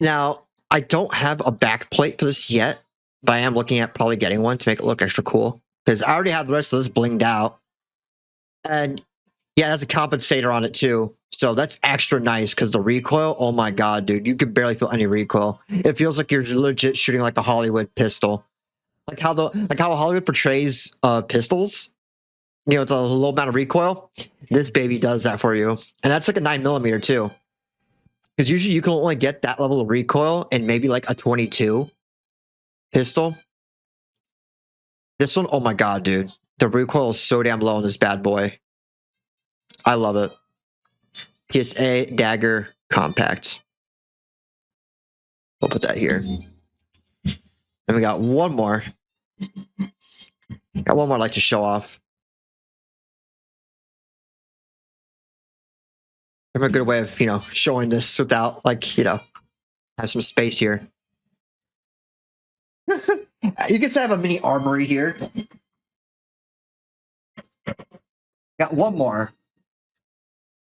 Now, I don't have a back plate for this yet, but I am looking at probably getting one to make it look extra cool, because I already have the rest of this blinged out. And yeah, it has a compensator on it too. So that's extra nice because the recoil, oh my god, dude, you can barely feel any recoil. It feels like you're legit shooting like a Hollywood pistol. Like how Hollywood portrays pistols. You know, it's a low amount of recoil. This baby does that for you. And that's like a 9mm too. Because usually you can only get that level of recoil in maybe like a 22 pistol. This one, oh my god, dude. The recoil is so damn low on this bad boy. I love it. PSA Dagger Compact. We'll put that here. And we got one more. Got one more I'd like to show off. I have a good way of, you know, showing this without, like, you know, have some space here. You can say I have a mini armory here. Got one more.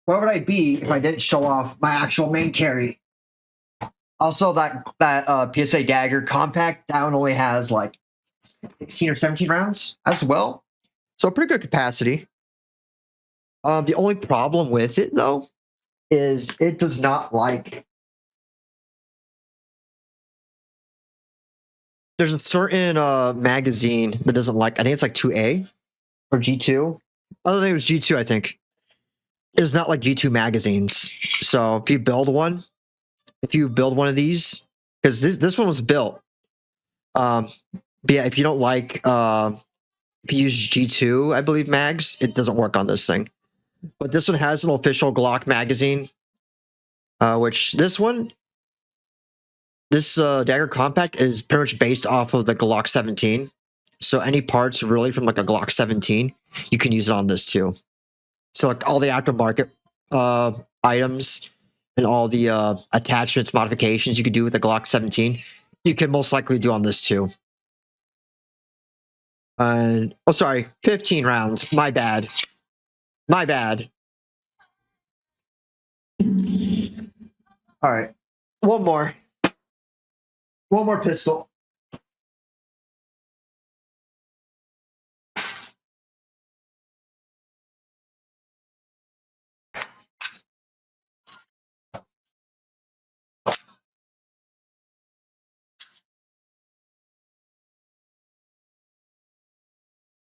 Where would I be if I didn't show off my actual main carry? Also, that PSA Dagger Compact, that one only has like 16 or 17 rounds as well. So pretty good capacity. The only problem with it, though, is it does not like... There's a certain magazine that doesn't like... I think it's like 2A or G2. I don't think it was G2, I think. It's not like G2 magazines. So if you build one of these, because this one was built. But yeah, if you don't like... if you use G2, I believe, mags, it doesn't work on this thing. But this one has an official Glock magazine, which this Dagger Compact is pretty much based off of the Glock 17. So any parts really from like a Glock 17, you can use it on this too. So like all the aftermarket items and all the attachments, modifications you could do with the Glock 17, you can most likely do on this too. And oh, sorry, 15 rounds. My bad. My bad. All right, one more. One more pistol.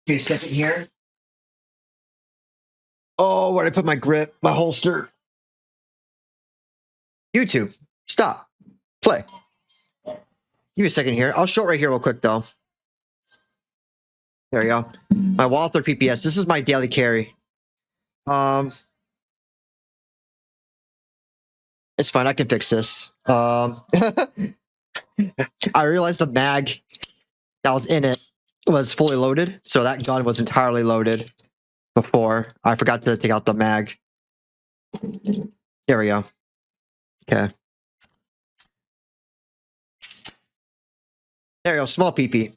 Okay, second here. Oh, where did I put my grip? My holster. YouTube, stop. Play. Give me a second here. I'll show it right here real quick, though. There we go. My Walther PPS. This is my daily carry. It's fine. I can fix this. I realized the mag that was in it was fully loaded, so that gun was entirely loaded before. I forgot to take out the mag. There we go. Okay. There we go. Small PP.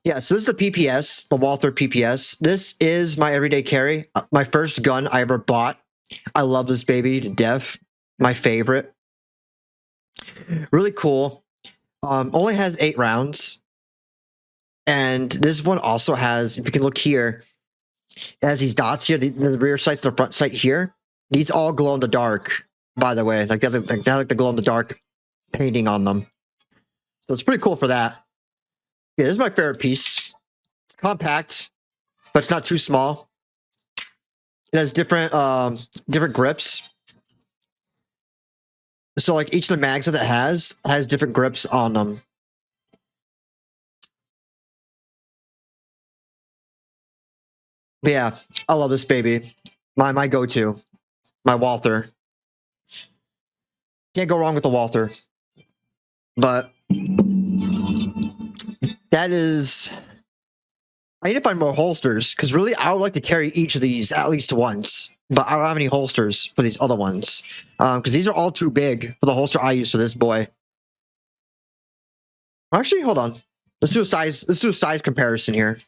Yeah, so this is the PPS, the Walther PPS. This is my everyday carry. My first gun I ever bought. I love this baby to death. My favorite. Really cool. Only has 8 rounds. And this one also has, if you can look here, it has these dots here, the rear sights, the front sight here. These all glow in the dark, by the way. Like they have like the glow in the dark painting on them. So it's pretty cool for that. Yeah, this is my favorite piece. It's compact, but it's not too small. It has different grips. So like each of the mags that it has different grips on them. But yeah, I love this baby. My go-to. My Walther. Can't go wrong with the Walther. But that is... I need to find more holsters, because really I would like to carry each of these at least once. But I don't have any holsters for these other ones. Because these are all too big for the holster I use for this boy. Actually, hold on. Let's do a size comparison here.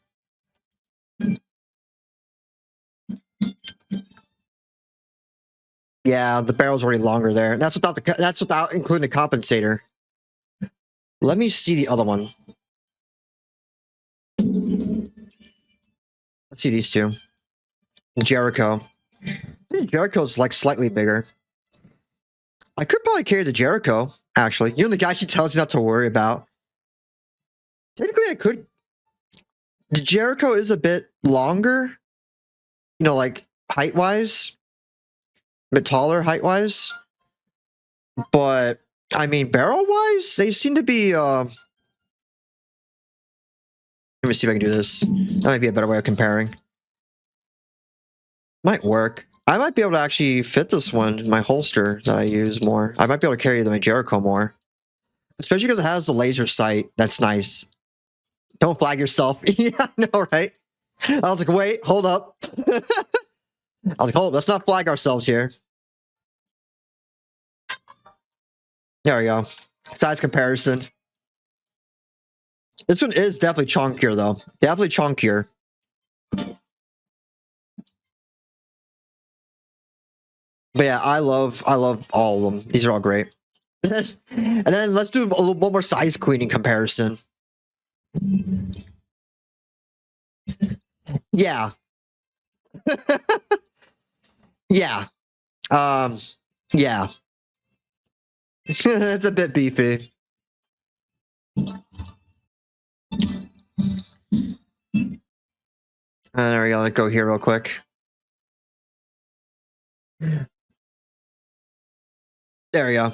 Yeah, the barrel's already longer there. That's without including the compensator. Let me see the other one. Let's see these two. Jericho. Jericho's like slightly bigger. I could probably carry the Jericho, actually. You know, the guy she tells you not to worry about. Technically, I could. The Jericho is a bit longer, you know, like height-wise, a bit taller height-wise. But, I mean, barrel-wise, they seem to be, let me see if I can do this. That might be a better way of comparing. Might work. I might be able to actually fit this one in my holster that I use more. I might be able to carry my Jericho more. Especially because it has the laser sight. That's nice. Don't flag yourself. Yeah, I know, right? I was like, wait, hold up. I was like, hold up, let's not flag ourselves here. There we go. Size comparison. This one is definitely chunkier, though. Definitely chunkier. But yeah, I love all of them. These are all great. And then let's do a little one more size queening comparison. Yeah. Yeah. Yeah. It's a bit beefy. There we go. Let's go here real quick. There we go.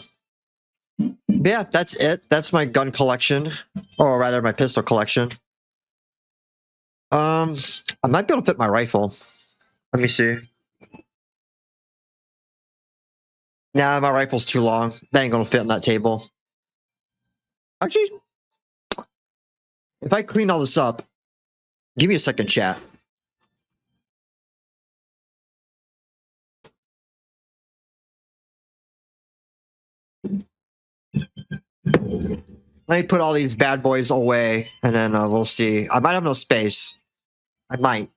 Yeah, that's it. That's my gun collection, or rather, my pistol collection. I might be able to fit my rifle. Let me see. Nah, my rifle's too long. That ain't gonna fit on that table. Actually, if I clean all this up, give me a second, chat. Let me put all these bad boys away, and then we'll see. I might have no space. I might.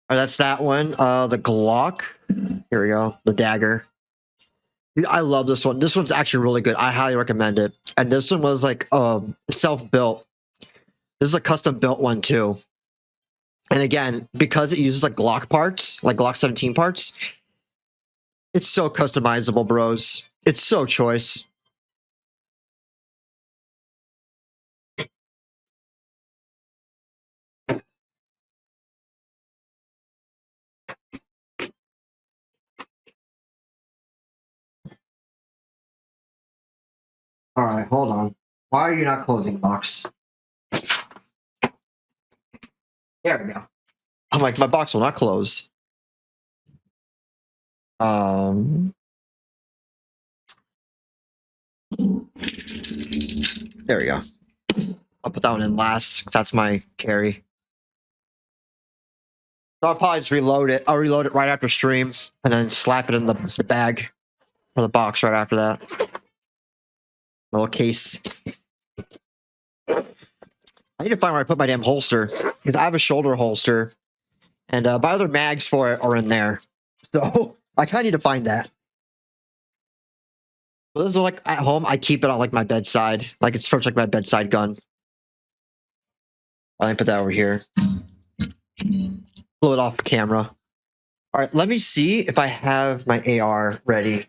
That's that one. The Glock. Here we go. The dagger. Dude, I love this one. This one's actually really good. I highly recommend it. And this one was like self-built. This is a custom built one too. And again, because it uses like Glock parts, like Glock 17 parts, it's so customizable, bros. It's so choice. All right, hold on. Why are you not closing box? There we go. I'm like, my box will not close. There we go. I'll put that one in last, 'cause that's my carry. So I'll probably just reload it. I'll reload it right after stream, and then slap it in the bag or the box right after that. My little case. I need to find where I put my damn holster, because I have a shoulder holster, and my other mags for it are in there. So I kind of need to find that. But those are like at home. I keep it on like my bedside, like it's first like my bedside gun. I'll put that over here. Blow it off camera. All right, let me see if I have my AR ready.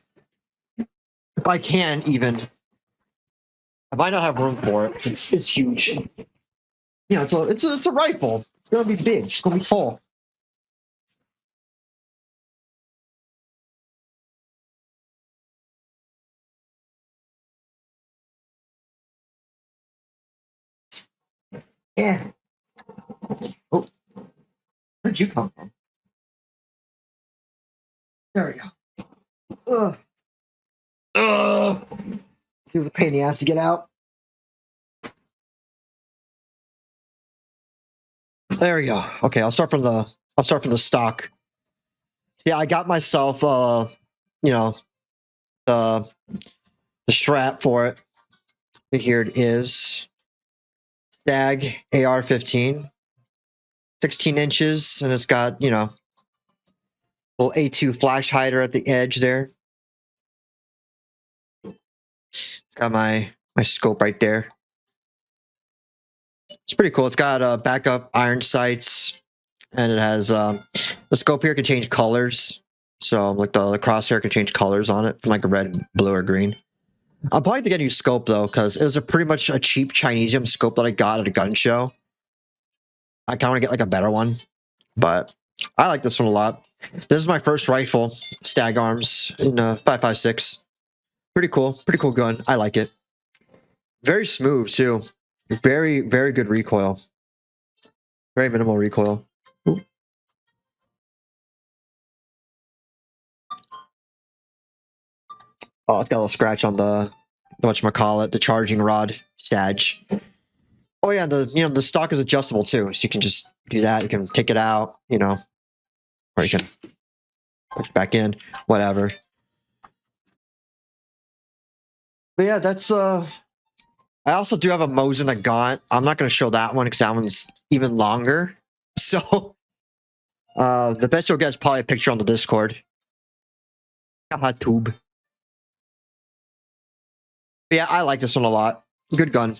If I can, even. I might not have room for it. It's huge. Yeah, it's a rifle. It's gonna be big. It's gonna be tall. Yeah. Oh, where'd you come from? There we go. Ugh. Ugh. It was a pain in the ass to get out. There we go. Okay, I'll start from the stock. Yeah, I got myself you know, the strap for it. Here it is. Stag AR-15. 16 inches, and it's got, you know, little A2 flash hider at the edge there. It's got my scope right there. It's pretty cool. It's got backup iron sights, and it has the scope here can change colors. So like the crosshair can change colors on it from like a red, blue, or green. I'm probably gonna get a new scope though, because it was a pretty much a cheap Chinesium scope that I got at a gun show. I kind of want to get like a better one, but I like this one a lot. This is my first rifle, Stag Arms in 5.56. Pretty cool gun. I like it. Very smooth too. Very good recoil. Very minimal recoil. Ooh. Oh, it's got a little scratch on the whatchamacallit, the charging rod sag. Oh yeah, the stock is adjustable too, so you can just do that. You can take it out, or you can put it back in, whatever. But yeah, that's I also do have a Mosin a Gaunt. I'm not going to show that one because that one's even longer. So the best you'll get is probably a picture on the Discord. Haha, tube. But yeah, I like this one a lot. Good gun.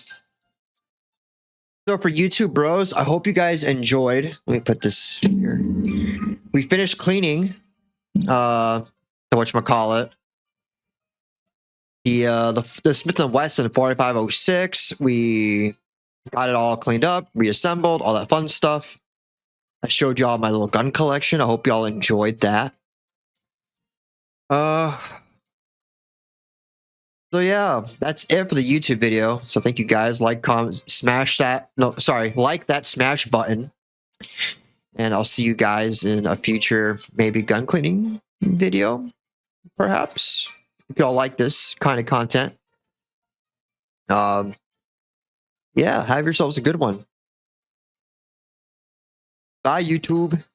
So for YouTube bros, I hope you guys enjoyed. Let me put this here. We finished cleaning the whatchamacallit. The Smith & Wesson 4506. We got it all cleaned up, reassembled, all that fun stuff. I showed y'all my little gun collection. I hope y'all enjoyed that. So yeah, that's it for the YouTube video. So thank you guys. Like, comment, smash that. No, sorry, like that smash button. And I'll see you guys in a future, maybe gun cleaning video, perhaps. If y'all like this kind of content. Yeah, have yourselves a good one. Bye, YouTube.